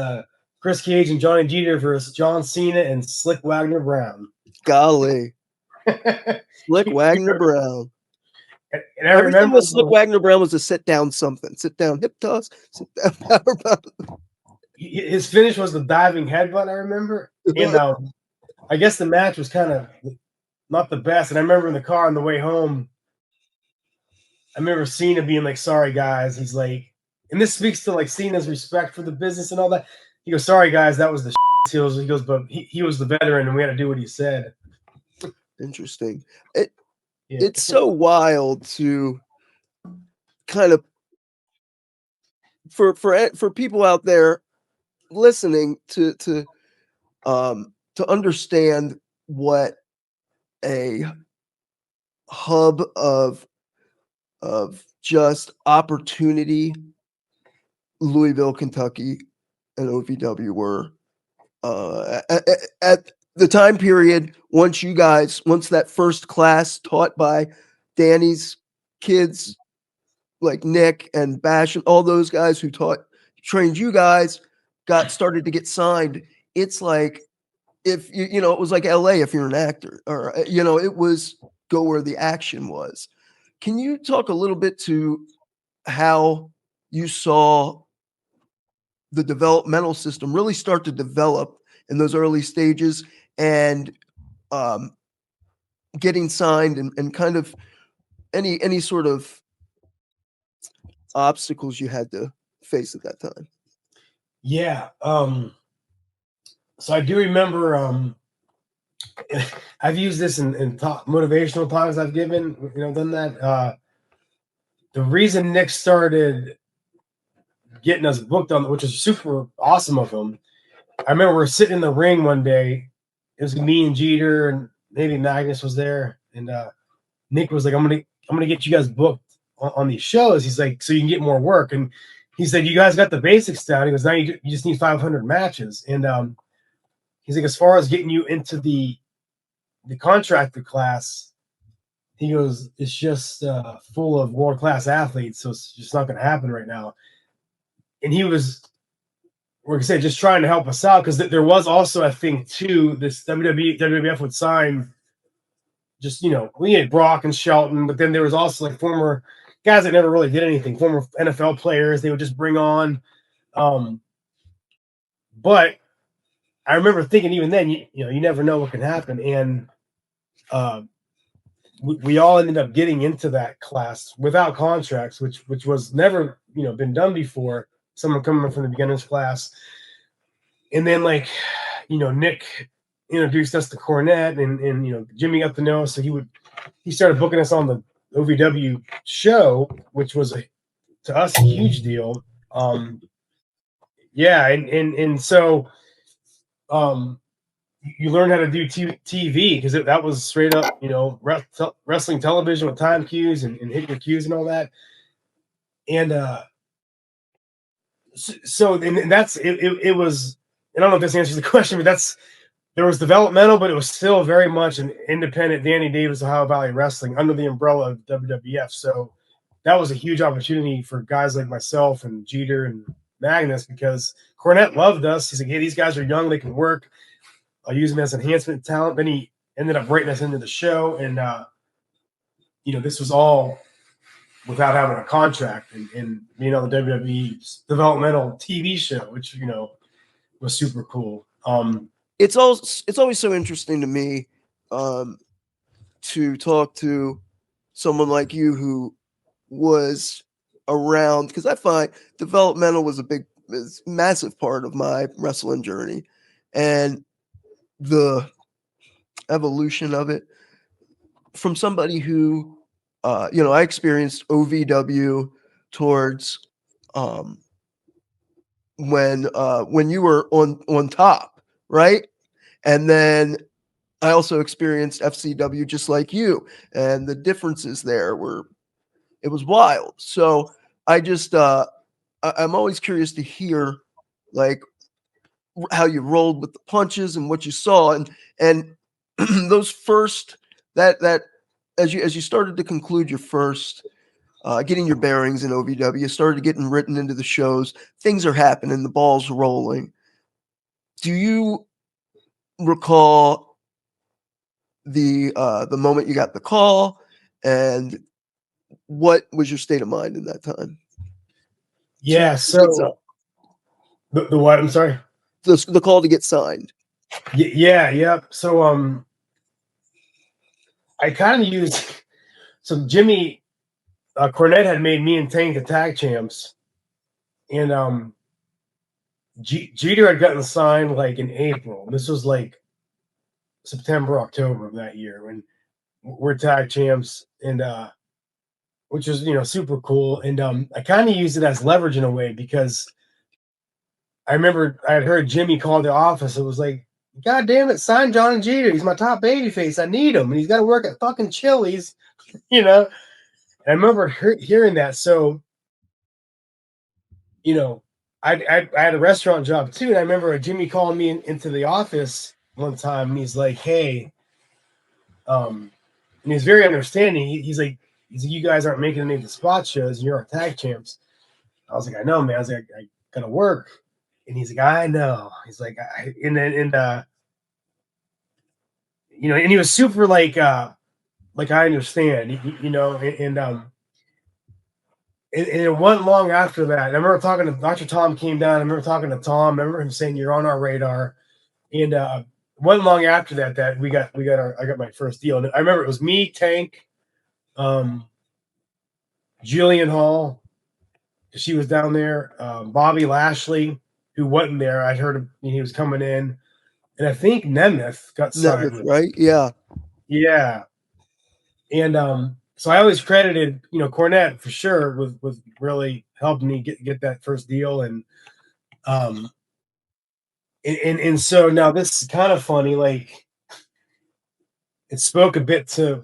Chris Cage and Johnny Jeter versus John Cena and Slick Wagner Brown. Golly. Slick Wagner Brown. And I remember Slick Wagner Brown was a sit down something. Sit down hip toss, sit down power bomb. His finish was the diving headbutt, I remember. And I guess the match was kind of not the best. And I remember in the car on the way home, I remember Cena being like, sorry, guys. He's like, and this speaks to like Cena's respect for the business and all that. He goes, sorry, guys, that was the heels. He goes, but he was the veteran and we had to do what he said. Interesting. It's so wild to kind of for people out there listening to understand what a hub of just opportunity Louisville, Kentucky, and OVW were at the time period. Once that first class taught by Danny's kids, like Nick and Bash and all those guys who trained you guys, started to get signed. It's like if it was like LA if you're an actor, or it was go where the action was. Can you talk a little bit to how you saw the developmental system really start to develop in those early stages, and getting signed, and kind of any sort of obstacles you had to face at that time? Yeah. So I do remember I've used this in top motivational talks I've given, done that. The reason Nick started getting us booked on, which is super awesome of him. I remember we were sitting in the ring one day. It was me and Jeter, and maybe Magnus was there, and Nick was like, "I'm gonna get you guys booked on these shows." He's like, "So you can get more work." And he said, "You guys got the basics down." He goes, "Now you just need 500 matches." And he's like, "As far as getting you into the contractor class," he goes, "it's just full of world class athletes, so it's just not going to happen right now." And he was, like I said, just trying to help us out, because there was also, I think, too, this WWF would sign just, we had Brock and Shelton, but then there was also like former guys that never really did anything, former NFL players they would just bring on. But I remember thinking even then, you never know what can happen. And we all ended up getting into that class without contracts, which was never, been done before. Someone coming from the beginners class. And then Nick introduced us to Cornette, and Jimmy got to know us. So he started booking us on the OVW show, which was a to us a huge deal. Yeah, and so you learn how to do TV because that was straight up, wrestling television with time cues and hitting your cues and all that. And so and that's it was. I don't know if this answers the question, but there was developmental, but it was still very much an independent Danny Davis Ohio Valley Wrestling under the umbrella of WWF. So that was a huge opportunity for guys like myself and Jeter and Magnus, because Cornette loved us. He's like, hey, these guys are young, they can work. I'll use them as enhancement talent. Then he ended up writing us into the show, and this was all without having a contract, and the WWE's developmental TV show, which was super cool. It's always so interesting to me to talk to someone like you who was around, because I find developmental was a massive part of my wrestling journey, and the evolution of it from somebody who I experienced OVW towards when you were on top, right? And then I also experienced FCW just like you, and the differences there it was wild. So I just I'm always curious to hear like how you rolled with the punches and what you saw, and those first that as you started to conclude your first getting your bearings in OVW, started getting written into the shows, things are happening, the ball's rolling. Do you recall the moment you got the call, and what was your state of mind in that time? Yeah, so the what? I'm sorry. The call to get signed. Yeah. So I kind of used Jimmy Cornette had made me and Tank the tag champs, and Jeter had gotten signed like in April. This was like September, October of that year when we're tag champs, and which was super cool. And I kind of used it as leverage in a way, because I remember I had heard Jimmy call the office. It was like, God damn it, sign John and Jeter. He's my top babyface. I need him, and he's got to work at fucking Chili's, And I remember hearing that. So, I had a restaurant job too, and I remember Jimmy calling me into the office one time, and he's like, "Hey," and he's very understanding. He's like, "You guys aren't making any of the spot shows, and you're our tag champs." I was like, "I know, man." I was like, "I gotta work," and he's like, "I know." He's like, and he was super like I understand, and it wasn't long after that. I remember talking to Dr. Tom came down. I remember talking to Tom. I remember him saying, "You're on our radar." And it wasn't long after that I got my first deal. And I remember it was me, Tank, Jillian Hall, she was down there, Bobby Lashley, who wasn't there. I'd heard him, he was coming in, and I think Nemeth got signed. Nemeth, right? Yeah. Yeah. And so I always credited, Cornette for sure with really helping me get that first deal. And so now this is kind of funny, like it spoke a bit to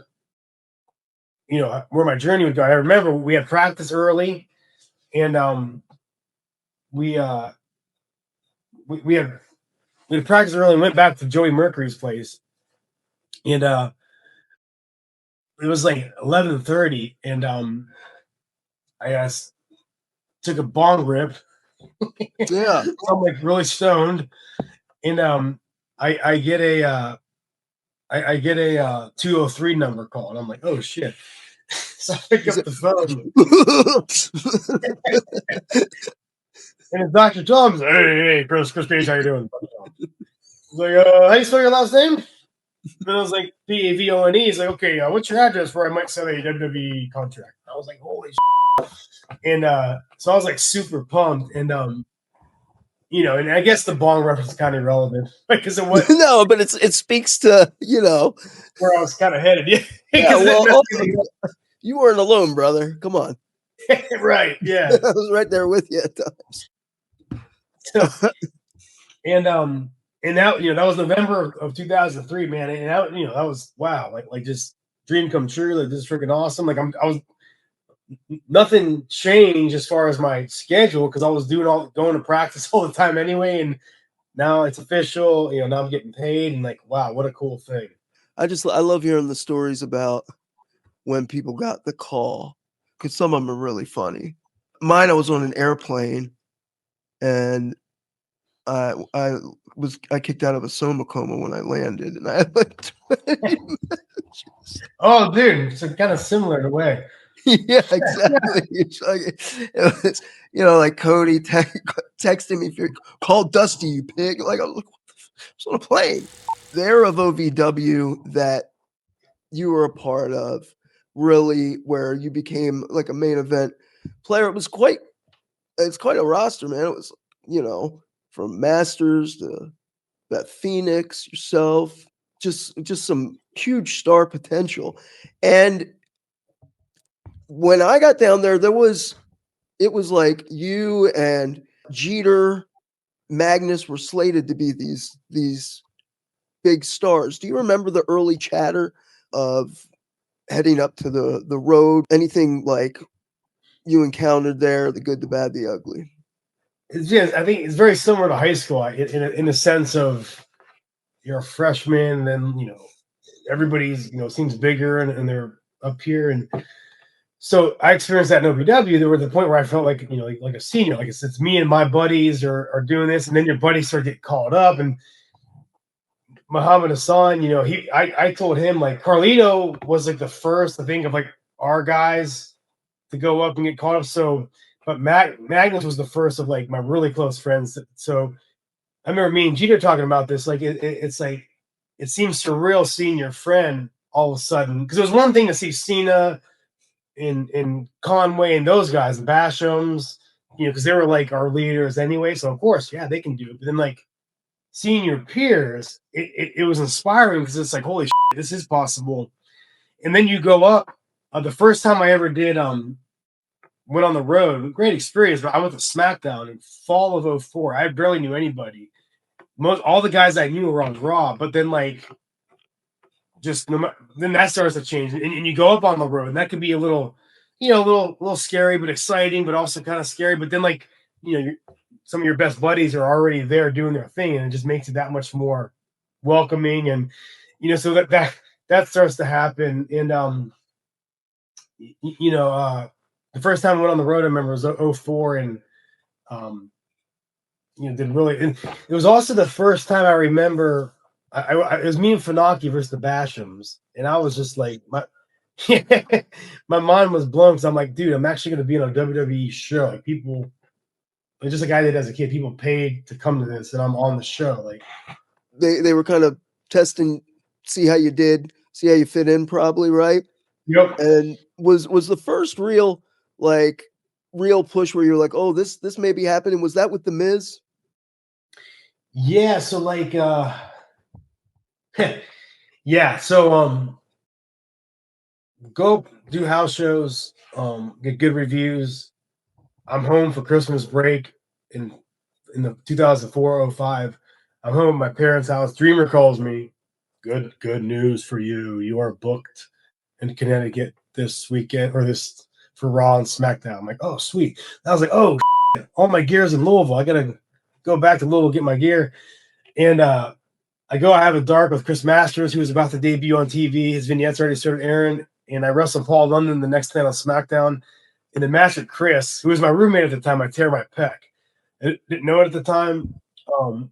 where my journey would go. I remember we had practice early, and we had practice early and went back to Joey Mercury's place, and it was like 11:30, and I took a bong rip. Yeah. I'm like really stoned, and I get a 203 number call, and I'm like, oh shit. So I pick up the phone, and it's Dr. Tom. Hey, Chris Page, how you doing? He's like, how you spell your last name? And I was like, Pavone. He's like, okay, what's your address where I might sell a WWE contract? I was like, holy shit. And so I was like super pumped, and and I guess the bong reference is kind of irrelevant because it was no, but it speaks to where I was kind of headed. Yeah, well, you weren't alone, brother. Come on. Right. I Yeah. was right there with you at times. So, and that, that was November of 2003, man. And that, that was wow, like just dream come true. Like, this is freaking awesome. Like I was nothing changed as far as my schedule because I was going to practice all the time anyway, and now it's official. Now I'm getting paid, and like, wow, what a cool thing. I love hearing the stories about when people got the call, because some of them are really funny. Mine, I was on an airplane, and I kicked out of a soma coma when I landed, and I had like 20 Oh, dude, it's kind of similar in a way. yeah, exactly. It's like, it was, like Cody texting me, call Dusty, you pig. Like, I was on a plane. The era of OVW that you were a part of, really, where you became like a main event player. It's quite a roster, man. It was, from Masters to that Phoenix, yourself, just some huge star potential. And when I got down there, it was like you and Jeter, Magnus were slated to be these big stars. Do you remember the early chatter of heading up to the road? Anything like you encountered there, the good, the bad, the ugly? It's just, I think it's very similar to high school in a sense of you're a freshman, and then everybody's seems bigger, and they're up here, and so I experienced that in OVW. There was the point where I felt like like a senior, like it's me and my buddies are doing this, and then your buddies start getting called up, and Muhammad Hassan, I told him like Carlito was like the first, I think, of like our guys to go up and get caught up. So, but Magnus was the first of like my really close friends. So I remember me and Jeter talking about this. Like it's like it seems surreal seeing your friend all of a sudden, because it was one thing to see Cena in Conway and those guys, the Bashams, because they were like our leaders anyway. So of course, yeah, they can do it. But then like seeing your peers, it was inspiring because it's like, holy shit, this is possible. And then you go up. The first time I ever did went on the road, great experience, but I went to SmackDown in fall of 2004. I barely knew anybody. All the guys I knew were on Raw, but then like then that starts to change, and you go up on the road, and that could be a little, a little scary, but exciting, but also kind of scary. But then like some of your best buddies are already there doing their thing, and it just makes it that much more welcoming, and so that starts to happen. And the first time I went on the road, I remember it was 2004, and did really. And it was also the first time I remember. It was me and Funaki versus the Bashams, and I was just like, my mind was blown, because I'm like, dude, I'm actually going to be on a WWE show. Like, people, just like I did as a kid, people paid to come to this, and I'm on the show. Like, they were kind of testing, see how you did, see how you fit in, probably, right? Yep. And was the first real push where you're like, oh, this may be happening? Was that with TheMiz? Yeah. So like, yeah. So go do house shows, get good reviews. I'm home for Christmas break in the 2004-05. I'm home at my parents' house. Dreamer calls me. Good news for you. You are booked in Connecticut this weekend, or this for Raw and SmackDown. I'm like, oh, sweet. I was like, oh, shit. All my gear's in Louisville. I gotta go back to Louisville, get my gear. And I have a dark with Chris Masters, who was about to debut on TV. His vignettes already started airing. And I wrestled Paul London the next night on SmackDown. In the match with Chris, who was my roommate at the time, I tear my pec. I didn't know it at the time. A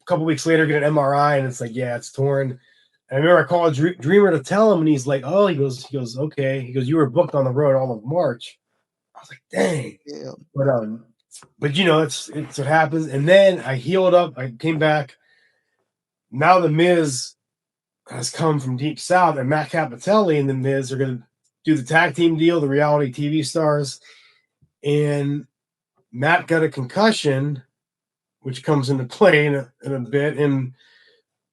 couple weeks later, get an MRI, and it's like, yeah, it's torn. And I remember I called Dreamer to tell him, and he's like, oh, he goes, okay. He goes, you were booked on the road all of March. I was like, dang. Yeah. But it's what happens. And then I healed up. I came back. Now TheMiz has come from deep south, and Matt Cappotelli and TheMiz are going to do the tag team deal, the reality TV stars. And Matt got a concussion, which comes into play in a bit, and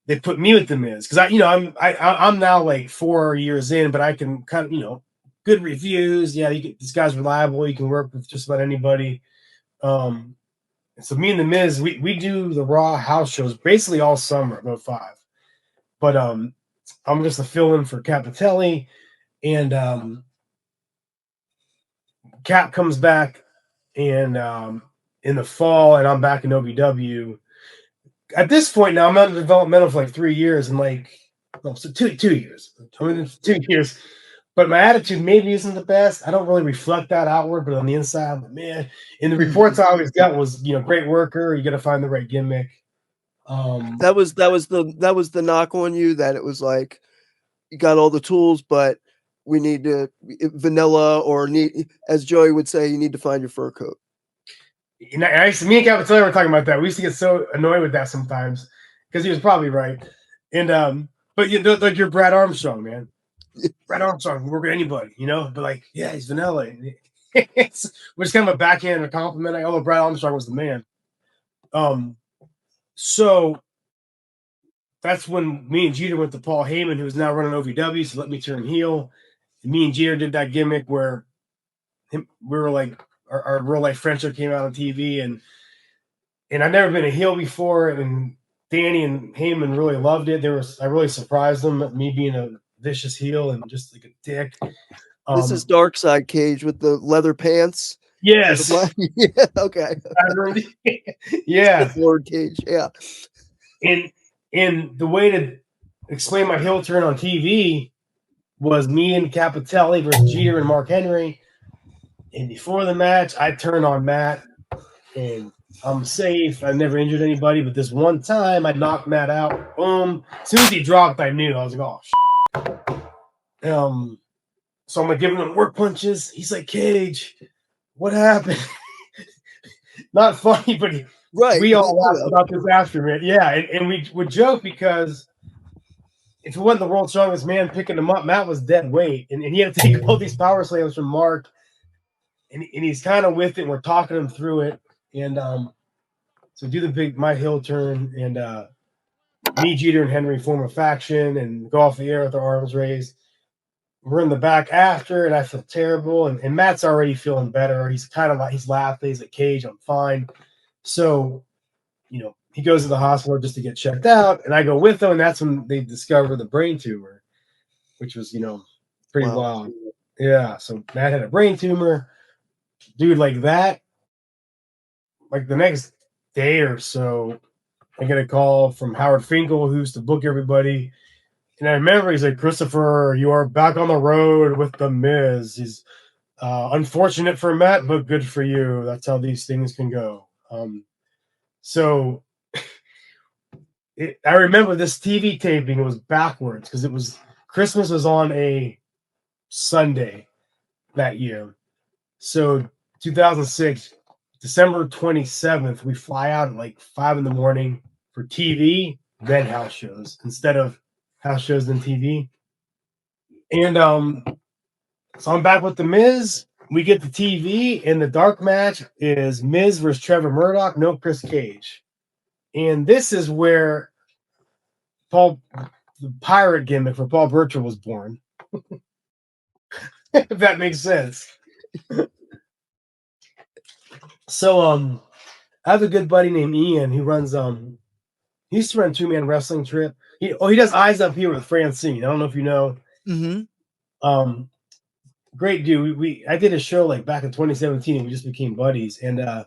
they put me with TheMiz, because I'm now like 4 years in, but I can kind of good reviews. Yeah, this guy's reliable. You can work with just about anybody. So me and TheMiz, we do the Raw house shows basically all summer, about 5. But I'm just a fill-in for Cappotelli, and Cap comes back and in the fall, and I'm back in OVW. At this point now, I'm out in developmental for like 3 years, and so 2 years. I mean, it's 2 years. But my attitude maybe isn't the best. I don't really reflect that outward, but on the inside, I'm like, man. And the reports I always got was, great worker. You got to find the right gimmick. That was the knock on you, that it was like, you got all the tools, but we need to vanilla, or as Joey would say, you need to find your fur coat. Me and Cappotelli were talking about that. We used to get so annoyed with that sometimes because he was probably right. And but like you're Brad Armstrong, man. Brad Armstrong can work with anybody, But like, yeah, he's vanilla. Which is kind of a backhanded compliment. Although Brad Armstrong was the man. So that's when me and Jeter went to Paul Heyman, who's now running OVW, so let me turn heel. And me and Jeter did that gimmick where we were like, our real life friendship came out on TV, and I'd never been a heel before, and Danny and Heyman really loved it. I really surprised them at me being a vicious heel and just like a dick. This is Dark Side Cage with the leather pants. Yes. Yeah. Okay. Yeah. The board cage. Yeah. And the way to explain my heel turn on TV was me and Cappotelli versus Jeter and Mark Henry. And before the match, I turned on Matt, and I'm safe. I never injured anybody, but this one time I knocked Matt out. Boom. As soon as he dropped, I knew. I was like, oh, shit. So I'm like giving him work punches. He's like, Cage, what happened? Not funny, but we all laughed about this after, man. Yeah, and we would joke because if it wasn't the world's strongest man picking him up, Matt was dead weight, and he had to take all these power slams from Mark, and he's kind of with it. And we're talking him through it, and so do my heel turn, and me, Jeter, and Henry form a faction and go off the air with our arms raised. We're in the back after, and I feel terrible, and Matt's already feeling better. He's kind of like, he's laughing. He's like, Cage, I'm fine. So, he goes to the hospital just to get checked out, and I go with him, and that's when they discover the brain tumor, which was, pretty wild. Yeah, so Matt had a brain tumor. Dude, like that, like the next day or so, I get a call from Howard Finkel, who used to book everybody. And I remember he's like, Christopher, you are back on the road with TheMiz. He's unfortunate for Matt, but good for you. That's how these things can go. So I remember this TV taping. It was backwards because Christmas was on a Sunday that year. So 2006, December 27th, we fly out at like 5 a.m. for TV, then house shows instead of house shows and TV. And so I'm back with TheMiz. We get the TV, and the dark match is Miz versus Trevor Murdoch, no Chris Cage. And this is where the pirate gimmick for Paul Burchill was born. If that makes sense. So I have a good buddy named Ian who runs he used to run Two-Man Wrestling Trip. He does Eyes Up Here with Francine. I don't know if you know. Mm-hmm. Great dude. I did a show like back in 2017, and we just became buddies. And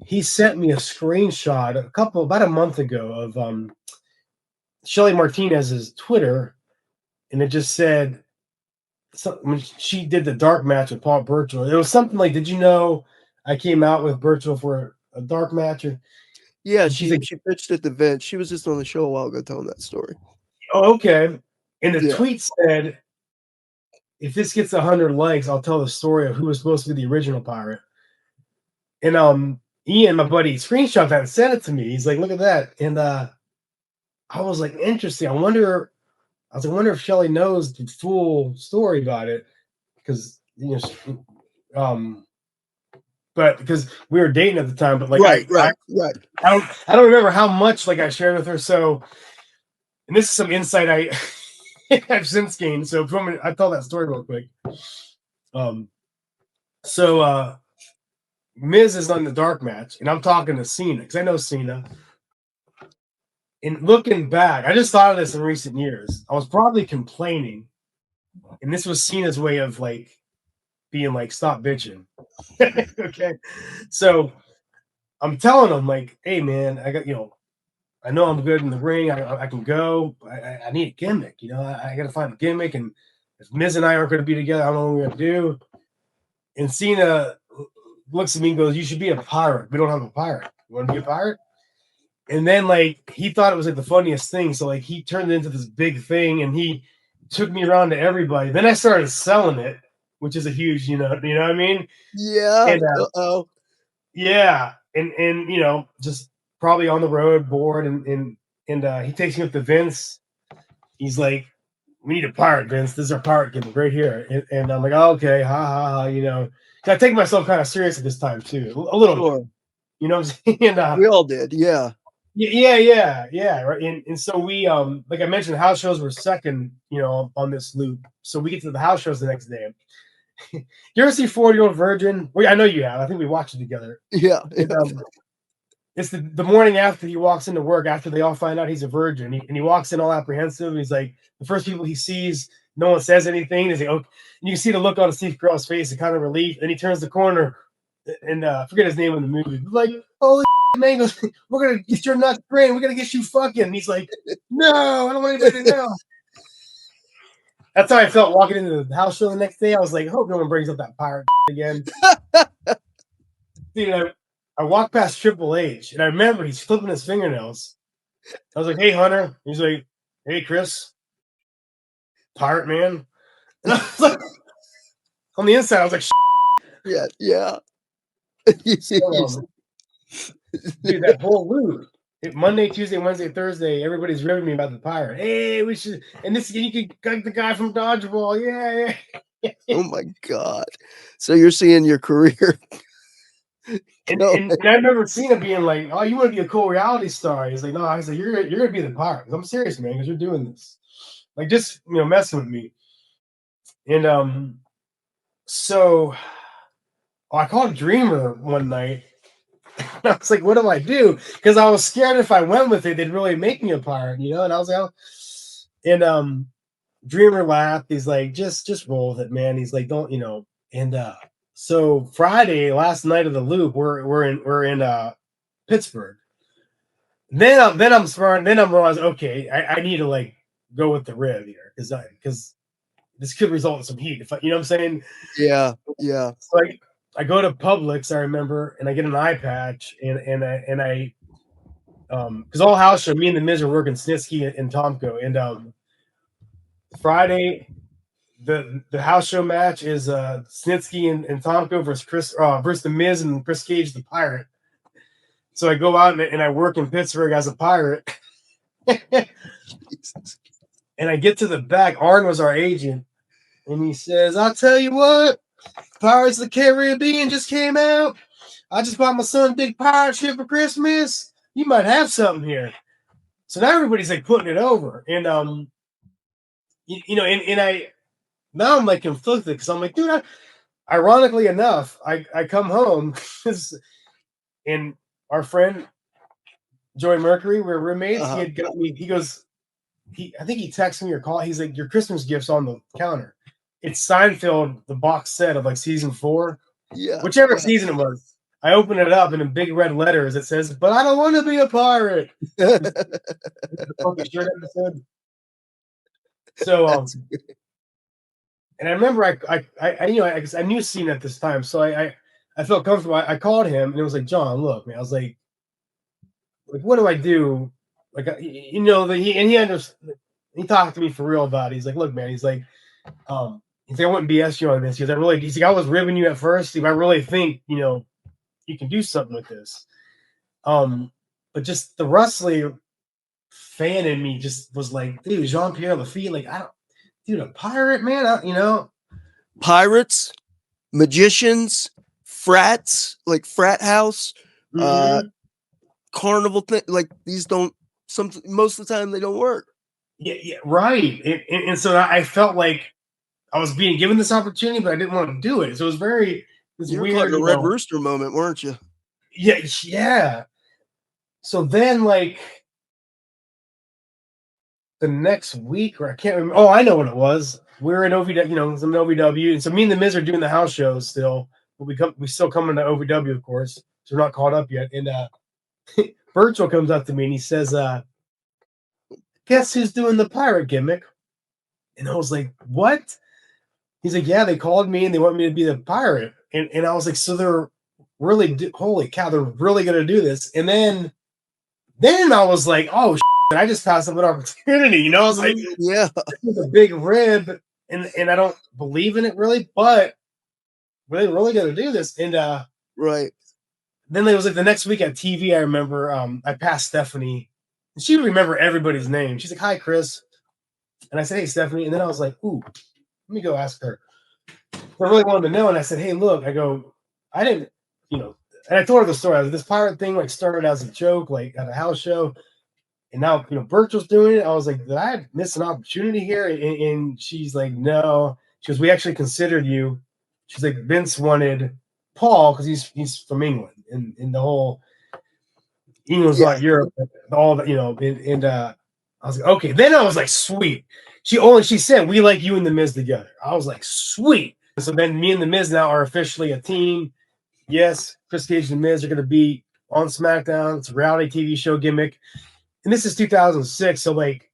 he sent me a screenshot about a month ago of Shelly Martinez's Twitter, and it just said when she did the dark match with Paul Burchill. It was something like, "Did you know I came out with Burchill for a dark match?" Yeah, she pitched at the event. She was just on the show a while ago telling that story. Oh, okay. And the tweet said, if this gets 100 likes, I'll tell the story of who was supposed to be the original pirate. And Ian, my buddy, screenshot that and sent it to me. He's like, look at that. And I was like, interesting. I wonder if Shelly knows the full story about it. Because, but because we were dating at the time, but like, right. I don't remember how much like I shared with her. So, and this is some insight I've since gained. So if you want me, I'll tell that story real quick. So Miz is on the dark match, and I'm talking to Cena because I know Cena. And looking back, I just thought of this in recent years. I was probably complaining, and this was Cena's way of like being like, "Stop bitching." Okay, so I'm telling him like, "Hey man, I got I know I'm good in the ring. I can go. I need a gimmick. I got to find a gimmick. And if Miz and I aren't going to be together, I don't know what we're going to do." And Cena looks at me and goes, "You should be a pirate. We don't have a pirate. You want to be a pirate?" And then like he thought it was like the funniest thing. So like he turned it into this big thing, and he took me around to everybody. Then I started selling it, which is a huge, you know what I mean? Yeah. And yeah, and just probably on the road, bored, and he takes me up to Vince. He's like, "We need a pirate, Vince. This is our pirate gimmick right here." And I'm like, "Oh, okay, ha ha ha." I take myself kind of serious at this time too, a little Sure. bit. You know what I'm saying? We all did, yeah. Yeah, right. And so we, like I mentioned, the house shows were second, on this loop. So we get to the house shows the next day. You ever see 40-Year-Old Virgin? Well, I know you have. I think we watched it together. Yeah. And, it's the morning after he walks into work, after they all find out he's a virgin. And he walks in all apprehensive. And he's like, the first people he sees, no one says anything. He's like, "Oh," and you can see the look on Steve Carell's face, the kind of relief. And he turns the corner, and I forget his name in the movie. Like, "Holy man," he goes, "We're going to get your nuts brain. We're going to get you fucking." And he's like, "No, I don't want anybody to know." That's how I felt walking into the house show the next day. I was like, I hope no one brings up that pirate again. I walked past Triple H, and I remember he's flipping his fingernails. I was like, "Hey, Hunter." He's like, "Hey, Chris, pirate man." And I was like, on the inside, I was like, Yeah. So, dude, that whole loop. Monday, Tuesday, Wednesday, Thursday, everybody's ribbing me about the pirate. "Hey, we should," and this you could get the guy from Dodgeball. Yeah. Oh my God. So you're seeing your career. And I remember Cena being like, "Oh, you want to be a cool reality star?" He's like, "No," I said, "You're gonna be the pirate." I'm serious, man, because you're doing this, like, just messing with me. And so I called Dreamer one night. And I was like, "What do I do?" Because I was scared if I went with it, they'd really make me a pirate, And I was like, "Oh." And Dreamer laughed. He's like, "Just roll with it, man." He's like, "Don't." And so Friday, last night of the loop, we're in Pittsburgh. Then I'm smart. Then I'm realizing, okay, I need to like go with the rib here because this could result in some heat. If you know what I'm saying? Yeah. So I go to Publix, I remember, and I get an eye patch, and I because all house show, me and the Miz are working Snitsky and Tomko, and Friday the house show match is Snitsky and Tomko versus the Miz and Chris Cage, the pirate. So I go out and I work in Pittsburgh as a pirate. And I get to the back. Arn was our agent. And he says, "I'll tell you what, Pirates of the Caribbean just came out. I just bought my son a big pirate ship for Christmas. You might have something here." So now everybody's like putting it over. And and I now I'm like conflicted because I'm like, dude, ironically enough, I come home and our friend Joey Mercury, we're roommates. He had got me. He goes, I think he texted me or called. He's like, "Your Christmas gift's on the counter." It's Seinfeld, the box set of like season 4, whichever season it was. I open it up and in big red letters it says, "But I don't want to be a pirate." The fucking shirt episode. So and I remember I knew Cena at this time, so I felt comfortable. I called him and it was like, "John, look, man." I was like, "What do I do?" Like, he understood. He talked to me for real about it. He's like, "Look, man." He's like, he's like, "I wouldn't BS you on this." He's like, "I was ribbing you at first. I really think, you can do something with this." But just the wrestling fan in me just was like, "Dude, Jean-Pierre Lafitte, like, a pirate, man, Pirates, magicians, frats, like frat house, carnival thing, like these most of the time they don't work. Yeah, right. And so I felt like I was being given this opportunity, but I didn't want to do it. So it was this You were weird, caught in a Red Rooster moment, weren't you? yeah. So then, like, the next week, or I can't remember. Oh, I know what it was. We're in OVW, some OVW, and so me and the Miz are doing the house shows still. But we still come into OVW, of course. So we're not caught up yet. And Virtual comes up to me and he says, "Guess who's doing the pirate gimmick?" And I was like, "What?" He's like, "Yeah, they called me and they want me to be the pirate." And I was like, "So they're really holy cow, they're really gonna do this?" And then I was like, "Oh, I just passed up an opportunity." I was like, "Yeah, this is a big rib, and I don't believe in it really, but were they really gonna do this?" And right. then it was like the next week at TV. I remember I passed Stephanie, and she would remember everybody's name. She's like, "Hi, Chris," and I said, "Hey, Stephanie," and then I was like, "Ooh, let me go ask her." I really wanted to know, and I said, "Hey, look," I go, "I didn't, and I told her the story. This pirate thing like started as a joke, like at a house show, and now Virtual's doing it." I was like, "Did I miss an opportunity here?" And she's like, "No." She goes, "We actually considered you." She's like, "Vince wanted Paul because he's from England, and the whole England's not Europe, all that, and I was like, okay. Then I was like, sweet. She said, "We like you and the Miz together." I was like, sweet. So then me and the Miz now are officially a team. Yes, Chris Cage and the Miz are going to be on SmackDown. It's a reality TV show gimmick, and this is 2006. So like,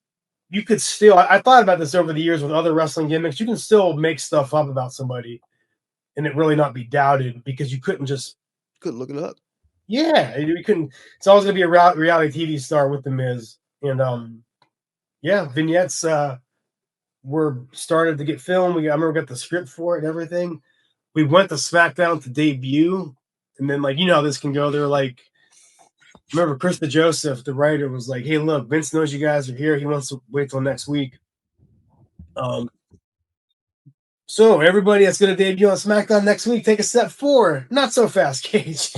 you could still. I thought about this over the years with other wrestling gimmicks. You can still make stuff up about somebody, and it really not be doubted because you couldn't look it up. Yeah, you couldn't. It's always going to be a reality TV star with the Miz, and yeah, vignettes were started to get filmed. I remember we got the script for it and everything. We went to SmackDown to debut, and then like how this can go. They're like, remember Krista Joseph, the writer, was like, "Hey, look, Vince knows you guys are here. He wants to wait till next week." So everybody that's going to debut on SmackDown next week, take a step forward. Not so fast, Cage.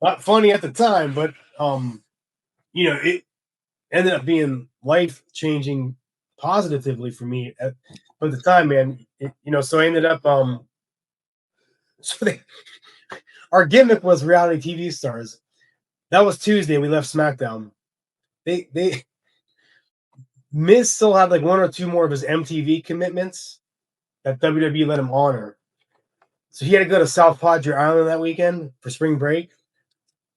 Not funny at the time, but it ended up being life changing positively for me at the time, man. So I ended up so our gimmick was reality TV stars. That was Tuesday. We left SmackDown. They Miz still had like one or two more of his MTV commitments that WWE let him honor. So he had to go to South Padre Island that weekend for spring break.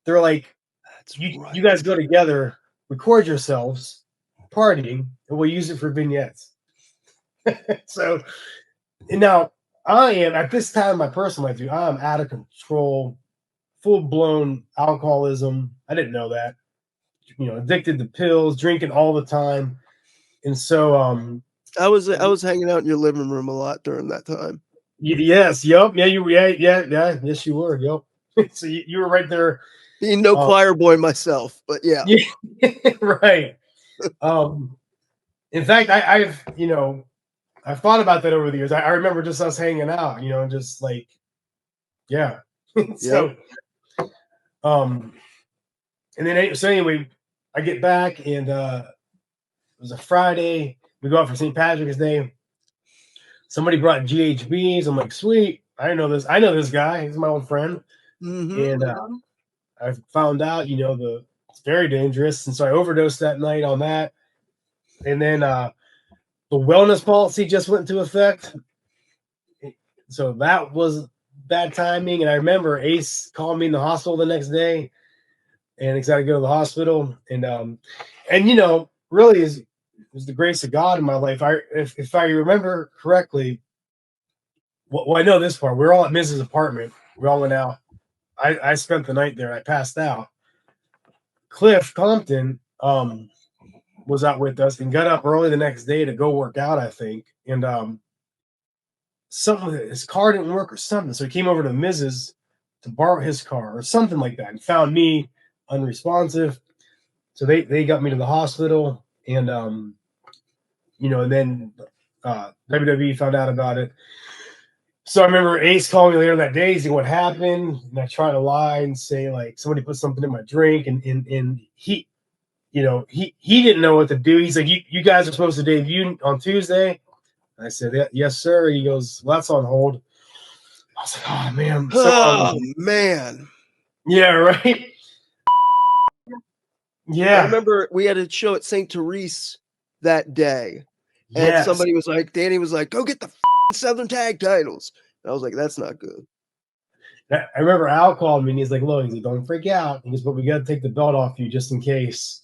They're like, you guys go together, record yourselves partying, and we'll use it for vignettes. So now I am at this time in my personal life, dude, I am out of control, full blown alcoholism. I didn't know that. Addicted to pills, drinking all the time. And so I was hanging out in your living room a lot during that time. Yes, yep. Yeah, yes, you were. Yep. So you were right there. Being no choir boy myself, but yeah. Right. In fact, I've thought about that over the years. I remember just us hanging out, just like, yeah. So, and then so anyway, I get back and it was a Friday. We go out for St. Patrick's Day. Somebody brought GHBs. I'm like, sweet. I know this guy. He's my old friend. And I found out, it's very dangerous. And so I overdosed that night on that. And then the wellness policy just went into effect. So that was bad timing. And I remember Ace called me in the hospital the next day and excited to go to the hospital. And really it was the grace of God in my life. If I remember correctly, well, I know this part. We're all at Mrs. apartment. We all went out. I spent the night there. I passed out. Cliff Compton was out with us and got up early the next day to go work out, I think. And his car didn't work or something. So he came over to Mrs. to borrow his car or something like that and found me unresponsive. So they got me to the hospital and and then WWE found out about it. So I remember Ace calling me later that day, saying what happened, and I tried to lie and say like somebody put something in my drink, and he, he didn't know what to do. He's like, you guys are supposed to debut on Tuesday. I said, "Yeah, yes, sir." He goes, "Well, that's on hold." I was like, "Oh man." So, Oh man. yeah, right. I Yeah, remember we had a show at St. Therese that day, and yes. somebody was like, Danny was like, "Go get the Southern Tag titles." And I was like, "That's not good." I remember Al called me and he's like, "Look, he's like, don't freak out." He goes, "But we got to take the belt off you just in case,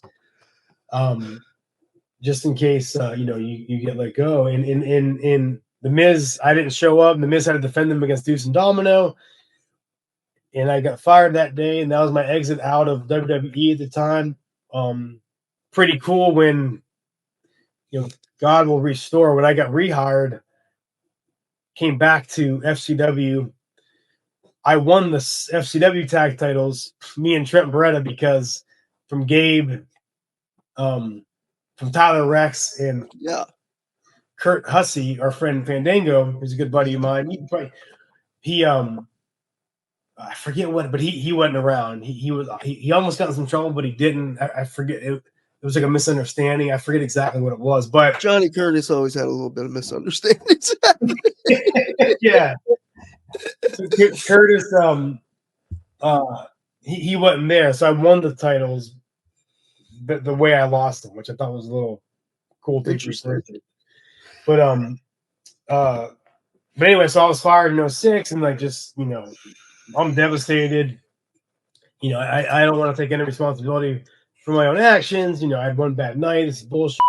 just in case, you get let go." And in the Miz, I didn't show up. And the Miz had to defend him against Deuce and Domino, and I got fired that day, and that was my exit out of WWE at the time. Pretty cool when God will restore. When I got rehired, came back to FCW. I won the FCW tag titles, me and Trent Beretta, because from Gabe, from Tyler Rex, and Yeah. Kurt Hussey, our friend Fandango, who's a good buddy of mine. He I forget what, but he wasn't around. He almost got in some trouble, but he didn't. I forget. It was like a misunderstanding. I forget exactly what it was, but Johnny Curtis always had a little bit of misunderstandings. yeah. So Curtis, he wasn't there, so I won the titles the way I lost them, which I thought was a little cool. Interesting. But anyway, so I was fired in 06, and like, just I'm devastated. I don't want to take any responsibility for my own actions. I had one bad night. It's bullshit.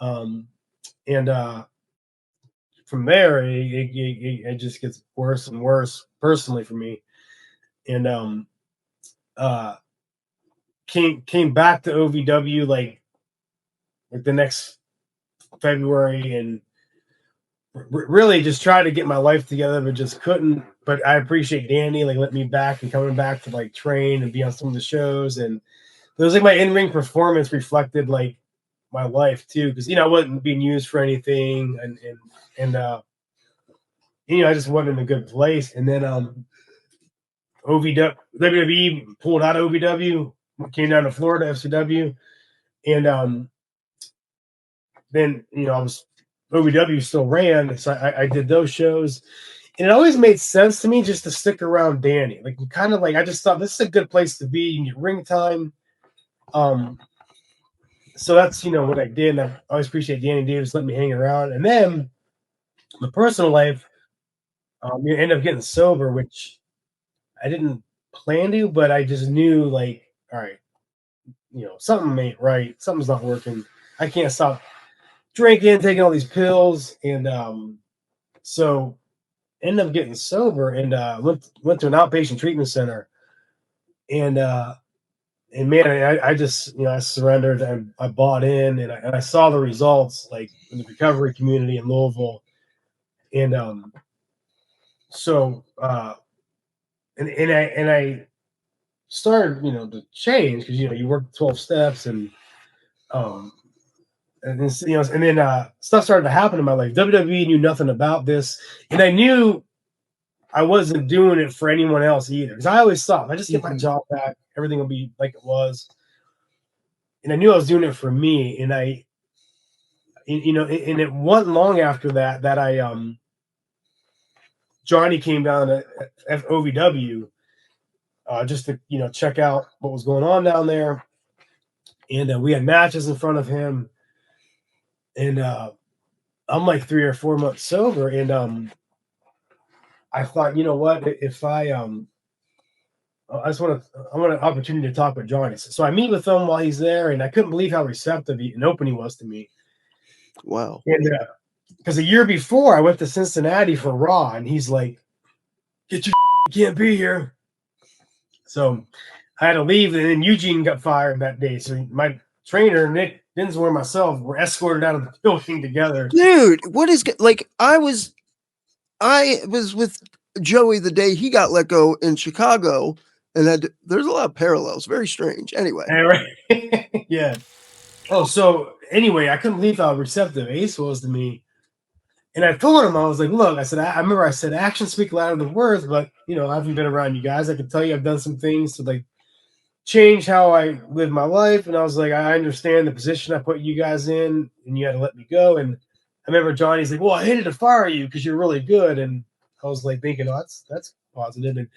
And from there, it just gets worse and worse personally for me. And came back to OVW like the next February, and really just tried to get my life together, but just couldn't. But I appreciate Danny like letting me back and coming back to like train and be on some of the shows, and it was like my in-ring performance reflected like my life too, because I wasn't being used for anything, and I just wasn't in a good place. And then WWE pulled out of OVW, came down to Florida, FCW, and then I was OVW still ran, so I did those shows, and it always made sense to me just to stick around Danny. Like, kind of like, I just thought this is a good place to be. You can get ring time. So that's what I did, and I always appreciate Danny Davis letting me hang around. And then my personal life, you end up getting sober, which I didn't plan to, but I just knew, like, all right, something ain't right. Something's not working. I can't stop drinking, taking all these pills, and so ended up getting sober, and went to an outpatient treatment center, and man, I just I surrendered, and I bought in, and I saw the results like in the recovery community in Louisville, and so I started to change, because you work 12 steps, and then stuff started to happen in my life. WWE knew nothing about this, and I knew I wasn't doing it for anyone else either, because I always thought, if I just get my job back, everything will be like it was. And I knew I was doing it for me, and and it wasn't long after that Johnny came down to OVW just to check out what was going on down there, and we had matches in front of him, and I'm like 3 or 4 months sober, and I thought, what, if I want an opportunity to talk with Johnny. So I meet with him while he's there, and I couldn't believe how receptive and open he was to me. Wow. And because a year before I went to Cincinnati for Raw, and he's like, "Get your can't be here." So I had to leave, and then Eugene got fired that day. So my trainer, Nick Dinsmore, and myself were escorted out of the building together. Dude, what is like? I was with Joey the day he got let go in Chicago, and there's a lot of parallels. Very strange. Anyway. Right. Yeah. Oh, so anyway, I couldn't believe how receptive Ace was to me. And I told him, I was like, look, I said, I remember I said, actions speak louder than words, but, I haven't been around you guys. I can tell you I've done some things to, like, change how I live my life. And I was like, I understand the position I put you guys in, and you had to let me go. And remember Johnny's like, well, I hated to fire you because you're really good. And I was like thinking, oh, that's positive. And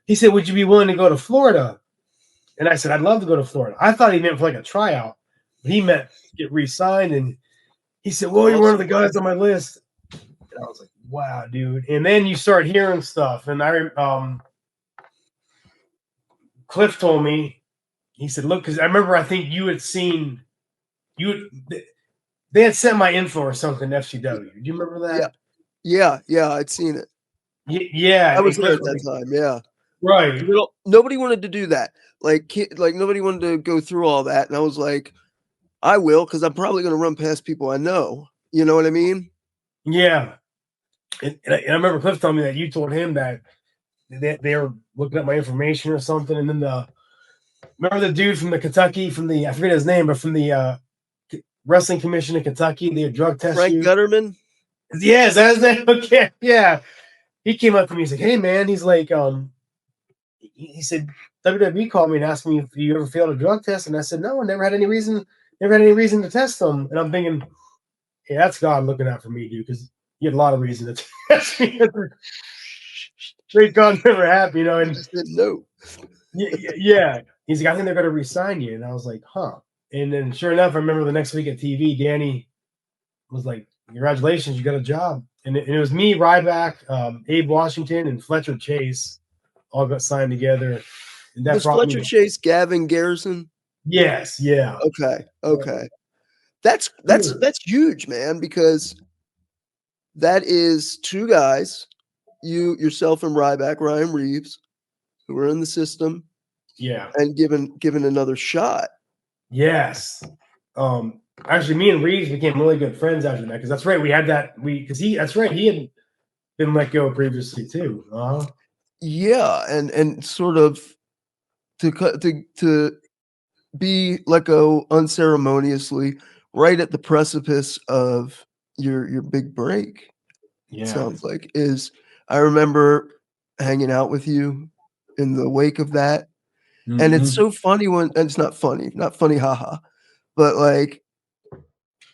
he said, would you be willing to go to Florida? And I said, I'd love to go to Florida. I thought he meant for like a tryout, but he meant get re-signed. And he said, well, you're one of the guys on my list. And I was like, wow, dude. And then you start hearing stuff. And Cliff told me, he said, look, because I remember I think you had seen, they had sent my info or something to FCW. Do you remember that? Yeah, I'd seen it. Yeah. I was there at that time, yeah. Right. Nobody wanted to do that. Like nobody wanted to go through all that. And I was like, I will, because I'm probably going to run past people I know. You know what I mean? Yeah. And I remember Cliff telling me that you told him that they were looking at my information or something. And then remember the dude from the Kentucky, I forget his name, but from the Wrestling Commission in Kentucky, they drug test Frank you. Gutterman? Yes, that's his name. Okay. Yeah. He came up to me. He's like, hey, man. He's like, he said, WWE called me and asked me if you ever failed a drug test. And I said, no, I never had any reason to test them. And I'm thinking, yeah, that's God looking out for me, dude, because you had a lot of reason to test me. Great God never happened, you know. And I just didn't know. Yeah. He's like, I think they're going to re-sign you. And I was like, huh. And then sure enough, I remember the next week at TV, Danny was like, congratulations, you got a job. And it was me, Ryback, Abe Washington, and Fletcher Chase all got signed together. And that was Fletcher Chase Gavin Garrison? Yes, yeah. Okay. That's huge, man, because that is two guys, yourself and Ryback, Ryan Reeves, who were in the system. Yeah. And given another shot. Yes. Actually, me and Reeves became really good friends after that, because that's right. We had that that's right. He had been let go previously too. Yeah, and sort of to be let go unceremoniously right at the precipice of your big break. Yeah. Sounds like I remember hanging out with you in the wake of that. Mm-hmm. And it's so funny and it's not funny, haha. But like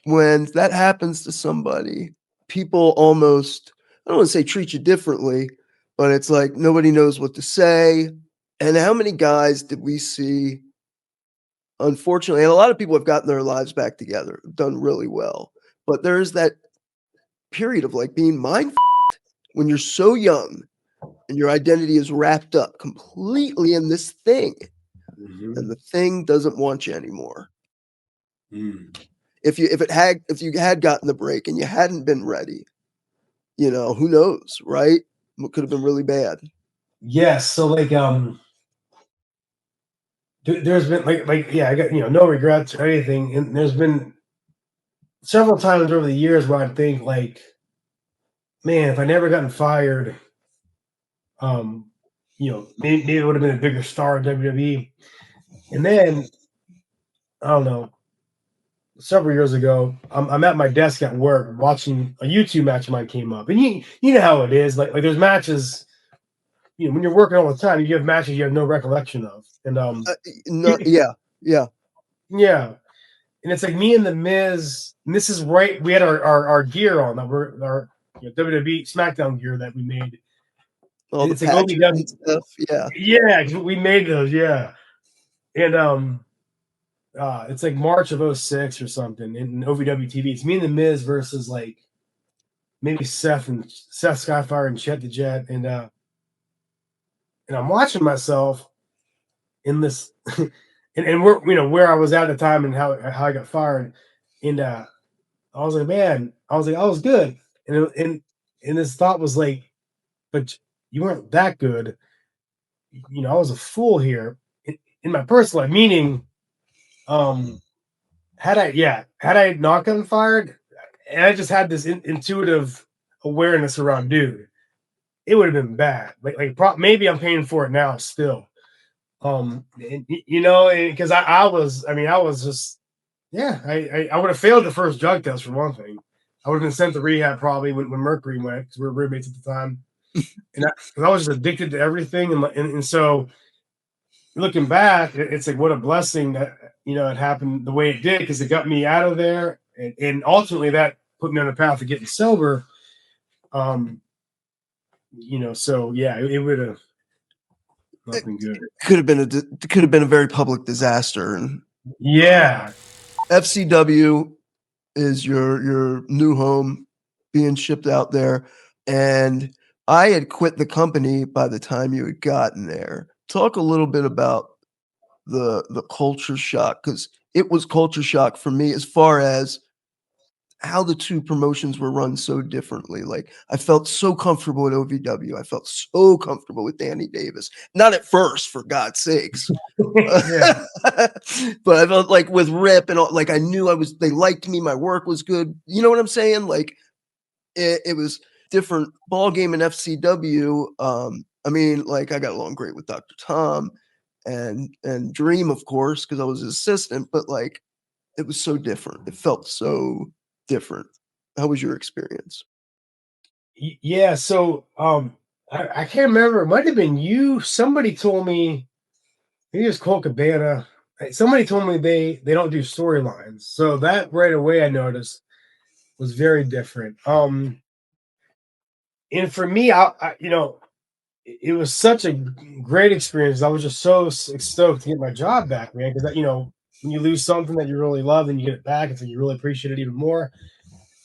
when that happens to somebody, people almost, I don't want to say treat you differently, but it's like nobody knows what to say. And how many guys did we see? Unfortunately, and a lot of people have gotten their lives back together, done really well. But there's that period of like being mindful when you're so young and your identity is wrapped up completely in this thing. Mm-hmm. And the thing doesn't want you anymore. Mm. If you had gotten the break and you hadn't been ready, who knows, right? It could have been really bad. Yes. So like there's been like I got no regrets or anything, and there's been several times over the years where I think like, man, if I never gotten fired, maybe it would have been a bigger star in WWE. And then I don't know, several years ago, I'm at my desk at work watching a YouTube match of mine came up, and you know how it is, like there's matches. When you're working all the time, you have matches you have no recollection of, and yeah, and it's like me and TheMiz, and this is right. We had our gear on, that we're our WWE SmackDown gear that we made. All the OVW stuff, yeah, we made those, yeah, and it's like March of 06 or something in OVW TV. It's me and TheMiz versus like maybe Seth Skyfire and Chet the Jet, and I'm watching myself in this, and we're where I was at the time and how I got fired, and I was like, man, I was good, and this thought was like, but you weren't that good, I was a fool here in my personal life, meaning, had I not gotten fired, and I just had this intuitive awareness around dude, it would have been bad. Maybe I'm paying for it now still. Because I was just, I would have failed the first drug test for one thing. I would have been sent to rehab probably when Mercury went, because we were roommates at the time, and I was just addicted to everything, and so looking back, it's like what a blessing that it happened the way it did, because it got me out of there, and ultimately that put me on the path of getting sober. So yeah, it would have not been good. Could have been a very public disaster. And Yeah. FCW is your new home, being shipped out there, and I had quit the company by the time you had gotten there. Talk a little bit about the culture shock, because it was culture shock for me as far as how the two promotions were run so differently. Like, I felt so comfortable at OVW. I felt so comfortable with Danny Davis. Not at first, for God's sakes. Yeah. But I felt like with Rip and all, like, I knew they liked me. My work was good. You know what I'm saying? Like, it was different ball game in FCW. I mean, like, I got along great with Dr. Tom and Dream, of course, because I was his assistant, but like, it was so different. It felt so different. How was your experience? Yeah. So I can't remember. It might have been you. Somebody told me, maybe it was Cole Cabana. Somebody told me they don't do storylines. So that right away I noticed was very different. And for me, it was such a great experience. I was just so stoked to get my job back, man. Because when you lose something that you really love and you get it back, it's like you really appreciate it even more.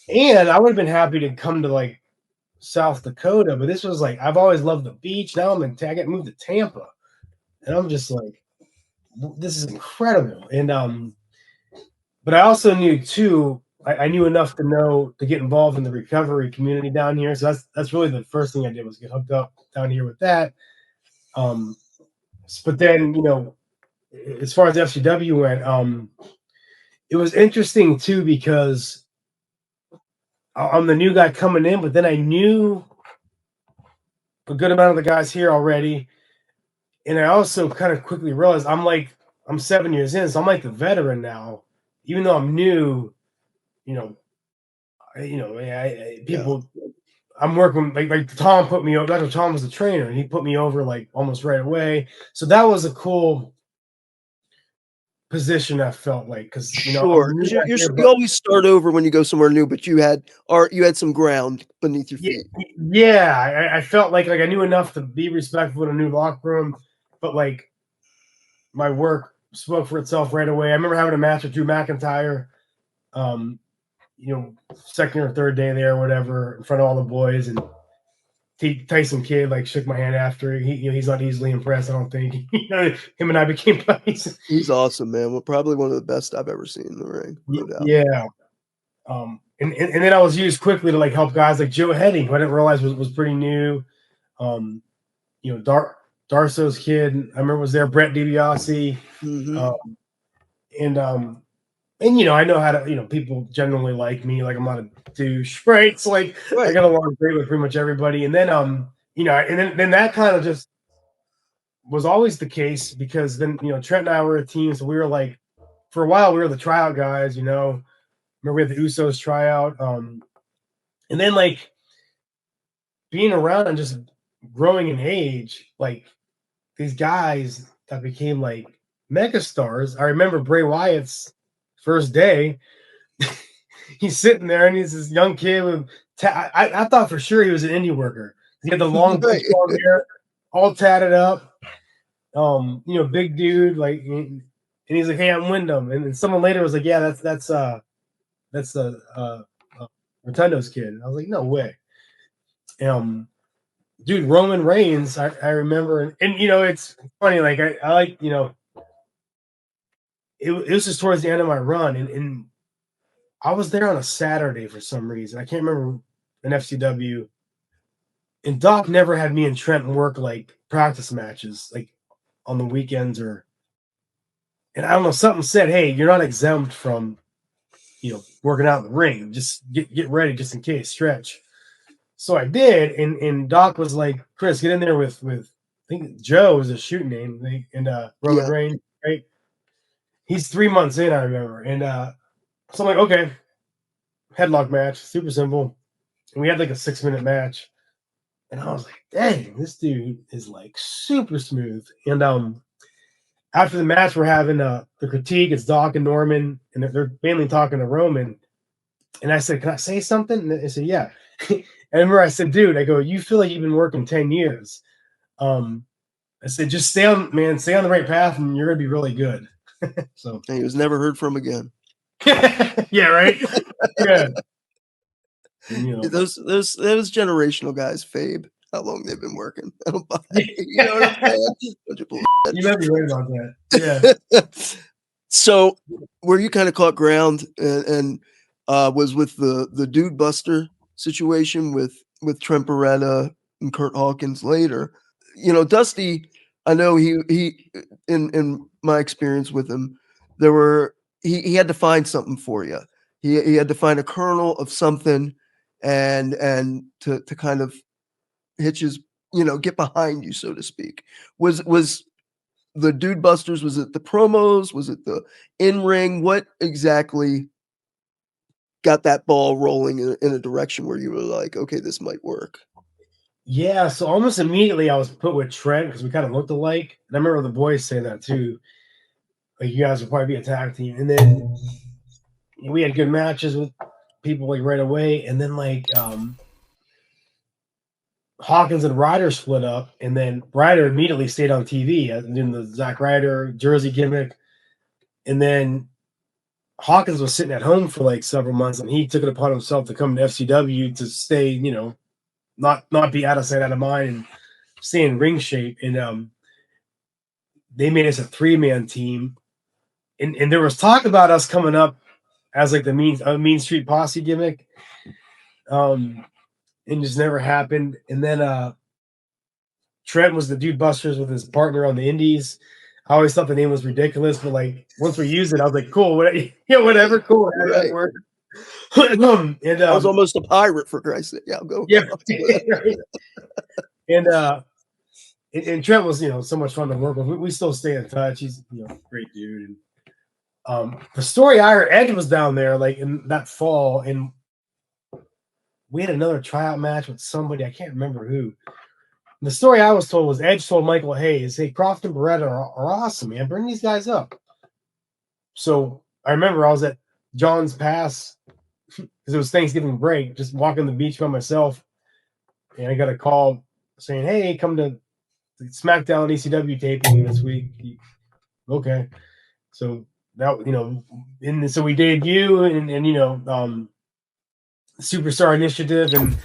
And I would have been happy to come to like South Dakota, but this was like, I've always loved the beach. Now I get moved to Tampa, and I'm just like, this is incredible. And but I also knew too. I knew enough to know to get involved in the recovery community down here. So that's really the first thing I did was get hooked up down here with that. But then as far as FCW went, it was interesting too because I'm the new guy coming in, but then I knew a good amount of the guys here already, and I also kind of quickly realized I'm 7 years in, so I'm like the veteran now, even though I'm new. People. Yeah. I'm working like Tom put me over. Dr. Tom was the trainer, and he put me over like almost right away. So that was a cool position. I felt like because Sure, you always start over when you go somewhere new, but you had some ground beneath your feet. Yeah, I felt like I knew enough to be respectful in a new locker room, but like my work spoke for itself right away. I remember having a match with Drew McIntyre, second or third day there, or whatever, in front of all the boys, and Tyson Kidd like shook my hand after. He's not easily impressed, I don't think. Him and I became buddies. He's awesome, man. Well, probably one of the best I've ever seen in the ring. No doubt. Yeah. And then I was used quickly to like help guys like Joe Hetty, who I didn't realize was pretty new. Darso's kid, I remember was there. Brett DiBiase, and I know how to. People generally like me, like I'm not a douche, right? It's like I got along great with pretty much everybody. And then and then that kind of just was always the case because then Trent and I were a team, so we were like for a while we were the tryout guys. Remember we had the Usos tryout, and then like being around and just growing in age, like these guys that became like mega stars. I remember Bray Wyatt's first day. He's sitting there and he's this young kid with I thought for sure he was an indie worker. He had the long hair, all tatted up. Big dude, like, and he's like, "Hey, I'm Wyndham." And then someone later was like, "Yeah, that's Rotundo's kid." And I was like, "No way." Dude, Roman Reigns, I remember, and it's funny. Like I like it was just towards the end of my run, and I was there on a Saturday for some reason. I can't remember an FCW. And Doc never had me and Trent work like practice matches like on the weekends and I don't know, something said, "Hey, you're not exempt from working out in the ring. Just get ready just in case, stretch." So I did, and Doc was like, "Chris, get in there with I think Joe is a shooting name, and Roman Reigns, right? He's 3 months in, I remember." And so I'm like, "Okay." Headlock match, super simple. And we had like a 6-minute match. And I was like, dang, this dude is like super smooth. And after the match, we're having the critique. It's Doc and Norman, and they're mainly talking to Roman. And I said, "Can I say something?" And they said, "Yeah." And I remember I said, "Dude," I go, "You feel like you've been working 10 years." Um, I said, "Just stay on, man, stay on the right path, and you're gonna be really good." So And he was never heard from again. yeah, right. Yeah. And, you know, Those generational guys, Fabe, how long they've been working. I don't buy it. You know what I'm saying? Bunch of you might be right about that. Yeah. bullshit. So where you kind of caught ground and was with the Dudebuster situation with Trent Beretta and Kurt Hawkins later. You know, Dusty, I know he in my experience with him, there were he had to find something for you. He had to find a kernel of something and to kind of hitch his, you know, get behind you, so to speak. Was the Dudebusters, was it the promos? Was it the in-ring? What exactly got that ball rolling in a direction where you were like, okay, this might work? Yeah, so almost immediately I was put with Trent because we kind of looked alike. And I remember the boys saying that too. Like, you guys would probably be a tag team. And then we had good matches with people like right away. And then like Hawkins and Ryder split up, and then Ryder immediately stayed on TV doing the Zack Ryder Jersey gimmick. And then Hawkins was sitting at home for like several months, and he took it upon himself to come to FCW to stay, you know, not be out of sight, out of mind, and stay in ring shape. And they made us a 3-man team, and there was talk about us coming up as like the Mean Street Posse gimmick, and just never happened. And then Trent was the Dudebusters with his partner on the Indies. I always thought the name was ridiculous, but like once we used it, I was like, cool, whatever, cool, Right. that worked. I was almost a pirate, for Christ's sake. Yeah, I'll go. Yeah. And Trent was, you know, so much fun to work with. We still stay in touch. He's, you know, a great dude. And the story I heard, Edge was down there like in that fall, and we had another tryout match with somebody, I can't remember who. The story I was told was Edge told Michael Hayes, "Hey, Croft and Beretta are awesome, man. Bring these guys up." So I remember I was at John's Pass because it was Thanksgiving break, just walking the beach by myself, and I got a call saying, "Hey, come to the SmackDown ECW taping this week." Okay, so that, you know, and so we debuted, and you know, Superstar Initiative, and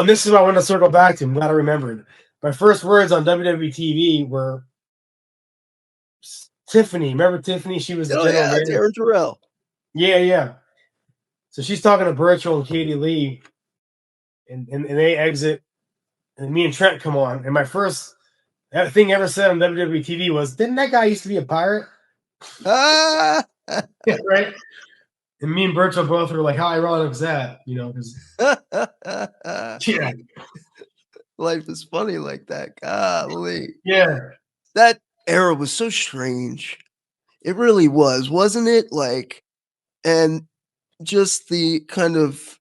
this is what I want to circle back to. I'm glad I remembered. My first words on WWE TV were Tiffany. Remember Tiffany? She was the general manager. Darren Terrell. Yeah. So she's talking to Burchill and Katie Lee, and they exit, and me and Trent come on. And my first thing ever said on WWE TV was, "Didn't that guy used to be a pirate?" Ah! Yeah, right. And me and Burchill both were like, "How ironic is that?" You know, because yeah, Life is funny like that. Golly. yeah. That era was so strange. It really was, wasn't it? Like, and just the kind of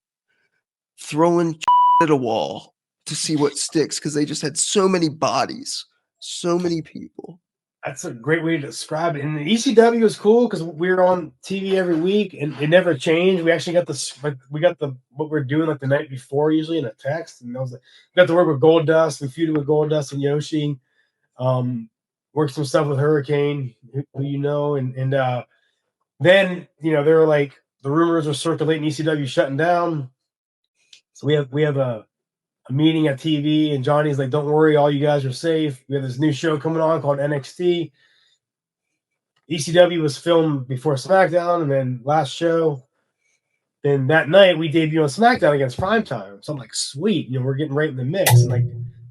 throwing at a wall to see what sticks, because they just had so many bodies, so many people. That's a great way to describe it. And the ECW was cool because we were on TV every week, and it never changed. We actually got what we're doing like the night before, usually in a text. And I was like, got to work with Goldust and feuded with Goldust and Yoshi. Worked some stuff with Hurricane, who you know, and then, you know, they were like, the rumors were circulating ECW shutting down. So we have a meeting at TV, and Johnny's like, "Don't worry, all you guys are safe. We have this new show coming on called NXT." ECW was filmed before SmackDown, and then last show. Then that night we debuted on SmackDown against Primetime. So I'm like, sweet, you know, we're getting right in the mix. And like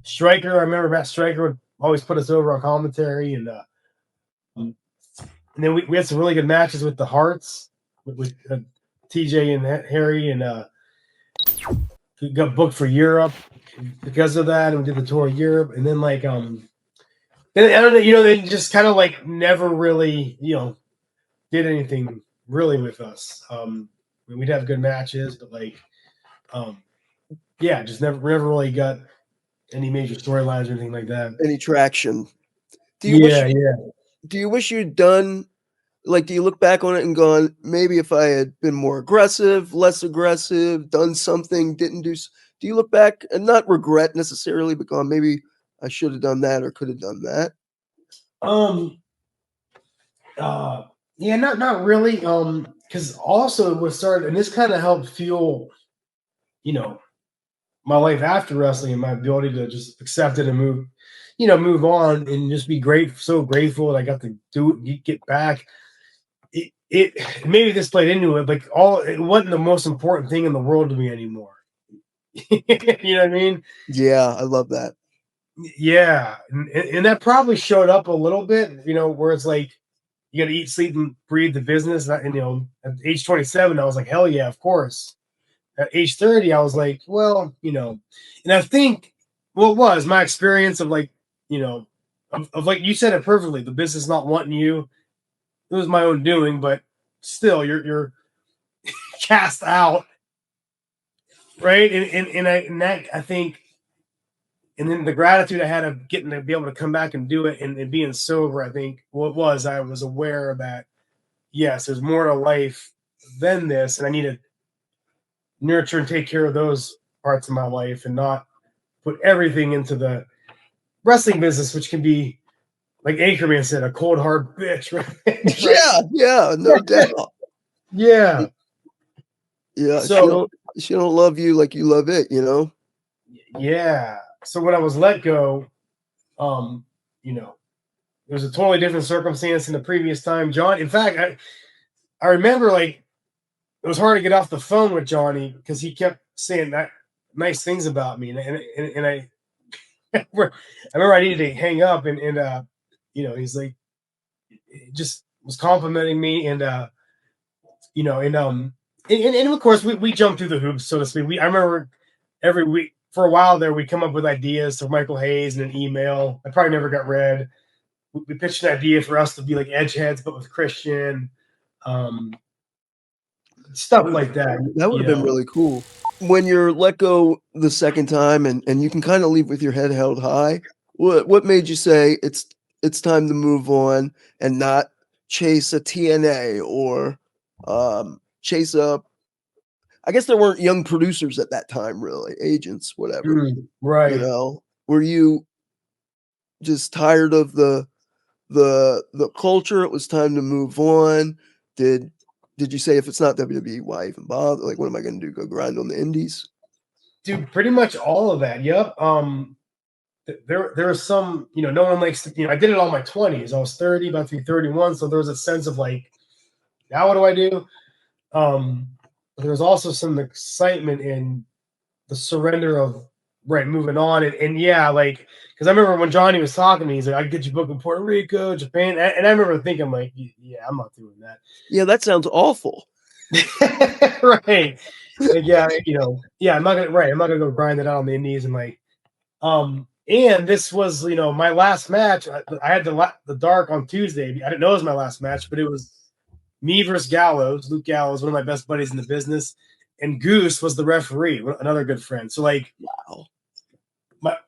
Stryker, I remember Matt Stryker would always put us over on commentary, and then we had some really good matches with the Hearts, with TJ and Harry, and we got booked for Europe because of that, and we did the tour of Europe. And then like then I don't know, you know, they just kind of like never really, you know, did anything really with us. We'd have good matches, but like yeah, just never really got any major storylines or anything like that. Any traction? Yeah. Do you wish you'd done Like, do you look back on it and gone, maybe if I had been more aggressive, less aggressive, done something, didn't do? Do you look back and not regret necessarily, but gone, maybe I should have done that or could have done that? Yeah, not really. Because also it was started, and this kind of helped fuel, you know, my life after wrestling and my ability to just accept it and move on and just be so grateful that I got to do it, get back. It maybe this played into it, like it wasn't the most important thing in the world to me anymore. You know what I mean? Yeah, I love that. Yeah, and that probably showed up a little bit, where it's like you got to eat, sleep, and breathe the business. And at age 27, I was like, hell yeah, of course. At age 30, I was like, well, and I think it was my experience of like, of like you said it perfectly, the business not wanting you. It was my own doing, but still, you're cast out, right? And that I think, and then the gratitude I had of getting to be able to come back and do it and being sober, I think I was aware that yes, there's more to life than this, and I need to nurture and take care of those parts of my life and not put everything into the wrestling business, which can be, like Anchorman said, a cold hard bitch, right? Yeah, no doubt. Yeah. Yeah, So she don't love you like you love it, yeah. So when I was let go, it was a totally different circumstance in the previous time. John, in fact, I remember like it was hard to get off the phone with Johnny because he kept saying that nice things about me, and I I remember I needed to hang up, and he's like, he just was complimenting me, and and of course we jumped through the hoops, so to speak. I remember every week for a while there we come up with ideas to Michael Hayes in an email. I probably never got read. We pitched an idea for us to be like Edgeheads, but with Christian, stuff like that. That would have been really cool. When you're let go the second time and you can kind of leave with your head held high, what made you say it's time to move on and not chase a TNA or chase a? I guess there weren't young producers at that time, really, agents, whatever. Right. Were you just tired of the culture? It was time to move on. Did you say, if it's not WWE, why even bother? Like, what am I going to do? Go grind on the indies? Dude, pretty much all of that. Yep. There was some, no one likes to, I did it all my 20s. I was 30, about to be 31. So there was a sense of like, now what do I do? But there was also some excitement in the surrender of moving on. And yeah, like, because I remember when Johnny was talking to me, he's like, I can get you booked in Puerto Rico, Japan. And I remember thinking, like, yeah, I'm not doing that. Yeah, that sounds awful. Right. Like, yeah, I'm not gonna go grind it out on the indies and like, and this was, my last match. I had the dark on Tuesday. I didn't know it was my last match, but it was me versus Gallows. Luke Gallows, one of my best buddies in the business, and Goose was the referee, another good friend. So like, wow,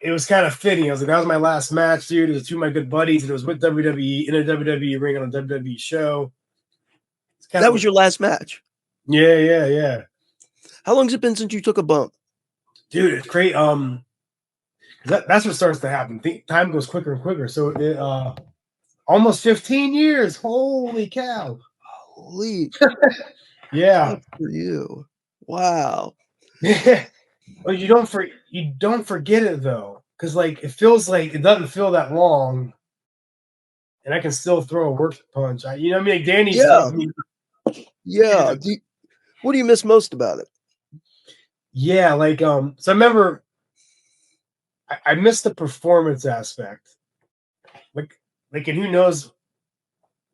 it was kind of fitting. I was like, that was my last match, dude. It was two of my good buddies, and it was with WWE in a WWE ring on a WWE show. That was your last match. Yeah. How long has it been since you took a bump? Dude, it's great. That's what starts to happen. Time goes quicker and quicker. So almost 15 years. Holy cow. Holy. Yeah. Good for you. Wow. Well, you don't forget it though, because like it feels like it doesn't feel that long, and I can still throw a work punch. You know what I mean? Like Danny's yeah. What do you miss most about it? Yeah, like so I remember I missed the performance aspect. Like and who knows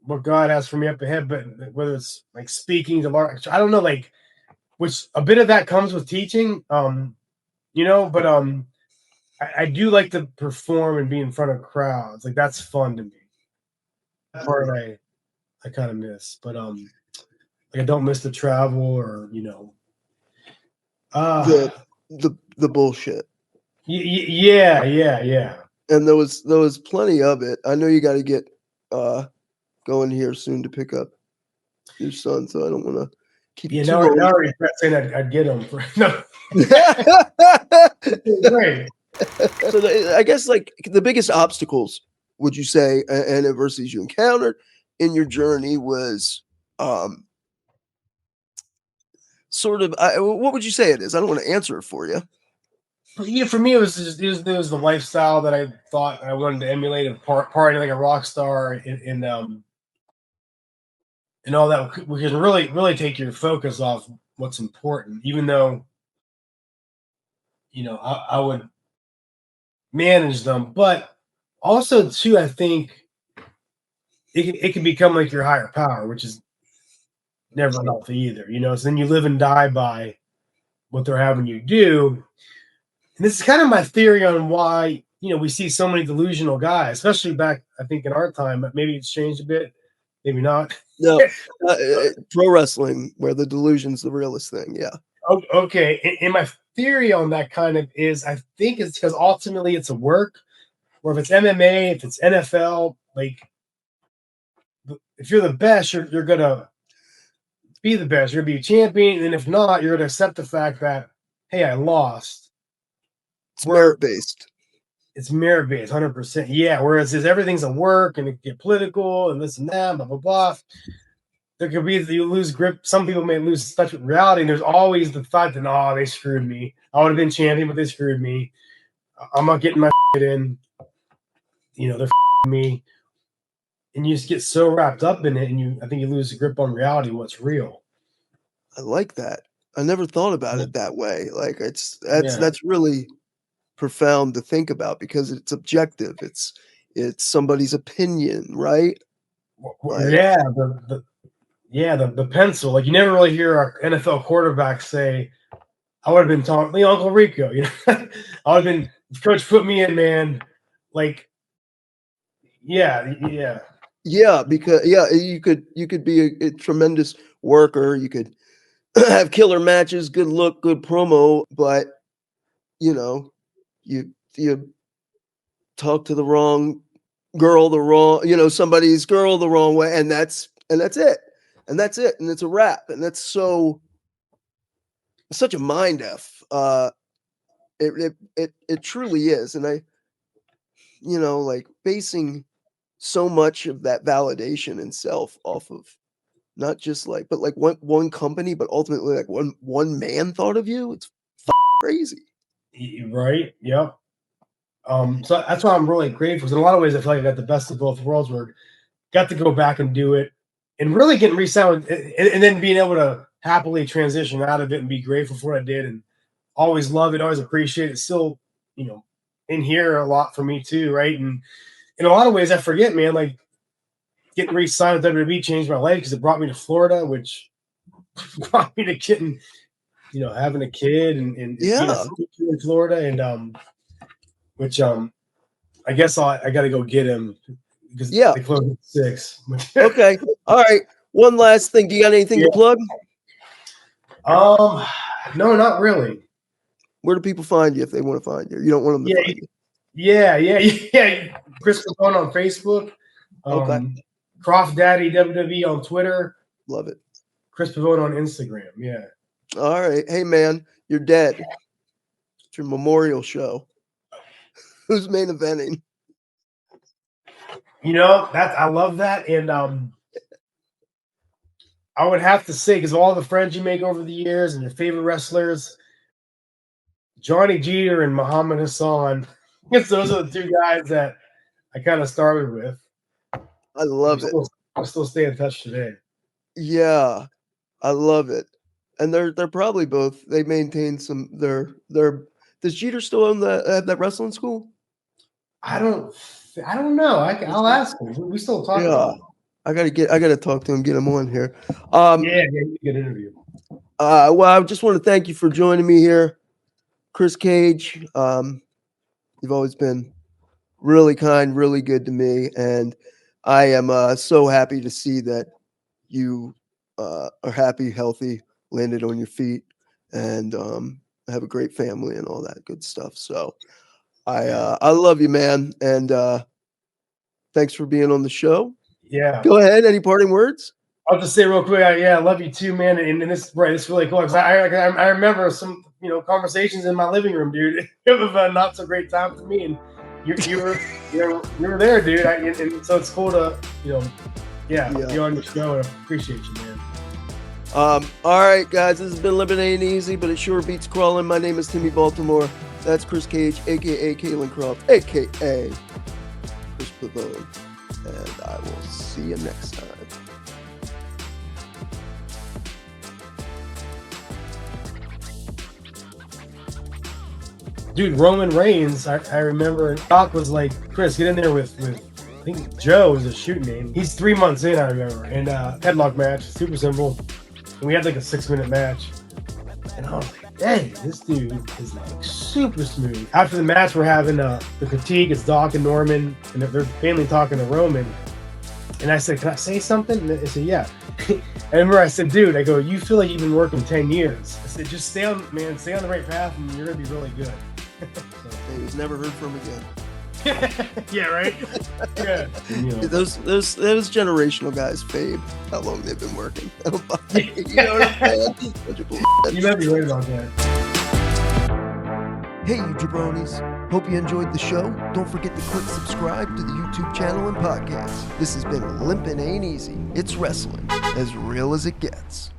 what God has for me up ahead, but whether it's like speaking to large, I don't know, like, which a bit of that comes with teaching, but I do like to perform and be in front of crowds. Like that's fun to me. That part I kind of miss, but like I don't miss the travel or the bullshit. Yeah. And there was plenty of it. I know you got to get going here soon to pick up your son, so I don't want to keep Yeah, you now, too long. now I regret saying I'd get him. No, great. So I guess like the biggest obstacles, would you say, and adversities you encountered in your journey was sort of, what would you say it is? I don't want to answer it for you. Yeah, for me, it was the lifestyle that I thought I wanted to emulate, of partying like a rock star, and all that, because really take your focus off what's important. Even though I would manage them, but also too, I think it can become like your higher power, which is never healthy either. So then you live and die by what they're having you do. And this is kind of my theory on why we see so many delusional guys, especially back, I think, in our time. But maybe it's changed a bit, maybe not. No, pro wrestling, where the delusion's the realest thing. Yeah. Okay. And my theory on that kind of is, I think it's because ultimately it's a work. Or if it's MMA, if it's NFL, like if you're the best, you're gonna be the best. You're gonna be a champion, and if not, you're gonna accept the fact that, hey, I lost. It's merit based. It's merit based, 100%. Yeah. Whereas everything's a work, and it get political and this and that, blah blah blah. There could be you lose grip. Some people may lose touch with reality, and there's always the thought that, oh, they screwed me. I would have been champion, but they screwed me. I'm not getting my shit in. They're me. And you just get so wrapped up in it, and I think you lose the grip on reality, what's real. I like that. I never thought about it that way. Like Yeah. that's really profound to think about, because it's objective. It's somebody's opinion, right? Like, Yeah, the pencil. Like, you never really hear an NFL quarterback say, I would have been talking, Uncle Rico. I would have been, coach put me in, man. Like, yeah. because you could be a tremendous worker. You could have killer matches, good look, good promo, but you talk to the wrong girl, somebody's girl the wrong way, and that's it. And it's a wrap. And that's such a mind F. It truly is. And I, like basing so much of that validation in self off of not just but one company, but ultimately like one man thought of you. It's crazy. Right. Yep. So that's why I'm really grateful. In a lot of ways, I feel like I got the best of both worlds, where I got to go back and do it, and really getting resound, and then being able to happily transition out of it and be grateful for what I did, and always love it, always appreciate it. Still, in here a lot for me too, right? And in a lot of ways, I forget, man. Like, getting re-signed with WWE changed my life, because it brought me to Florida, which brought me to getting, having a kid and being a teacher in Florida, and which I guess I got to go get him, because they close at 6. Okay. All right. One last thing. Do you got anything to plug? No, not really. Where do people find you if they want to find you? You don't want them to find you. Yeah. Chris Capone on Facebook. Okay. Croft Daddy WWE on Twitter. Love it. Chris Pavone on Instagram. Yeah. All right. Hey, man, you're dead. It's your memorial show. Who's main eventing? I love that. And I would have to say, because of all the friends you make over the years and your favorite wrestlers, Johnny Jeter and Muhammad Hassan, those are the two guys that I kind of started with. I love it. I still stay in touch today. Yeah, I love it. And they're probably both. They maintain some. Does Jeter still own that wrestling school? I don't know. I'll ask him. We still talk about it. I gotta talk to him, get him on here. Good interview. Well, I just want to thank you for joining me here, Chris Cage. You've always been really kind, really good to me, and I am so happy to see that you are happy, healthy, landed on your feet, and have a great family and all that good stuff. So I love you, man, and thanks for being on the show. Yeah. Go ahead. Any parting words? I'll just say real quick, I love you too, man. And this, right, it's really cool because I remember some, conversations in my living room, dude. It was a not so great time for me, and you were there, dude. And so it's cool to, be on your show. And I appreciate you, man. All right, guys, this has been LiMPiN Ain't Easy, but it sure beats crawling. My name is Timmy Baltimore. That's Chris Cage, aka Caylen Croft, aka Chris Pavone. And I will see you next time. Dude, Roman Reigns, I remember Doc was like, Chris, get in there with I think Joe is a shoot name. He's 3 months in, I remember. And headlock match, super simple. And we had like a 6-minute match. And I was like, dang, this dude is like super smooth. After the match, we're having the critique. It's Doc and Norman, and they're mainly talking to Roman. And I said, can I say something? And they said, yeah. I remember I said, dude, I go, you feel like you've been working 10 years. I said, just stay on the right path and you're going to be really good. He was never heard from again. Yeah, right? Yeah. Those generational guys fade how long they've been working. You know what I'm saying? You might be right about that. Hey, you jabronis. Hope you enjoyed the show. Don't forget to click subscribe to the YouTube channel and podcast. This has been LiMPiN Ain't Easy. It's wrestling as real as it gets.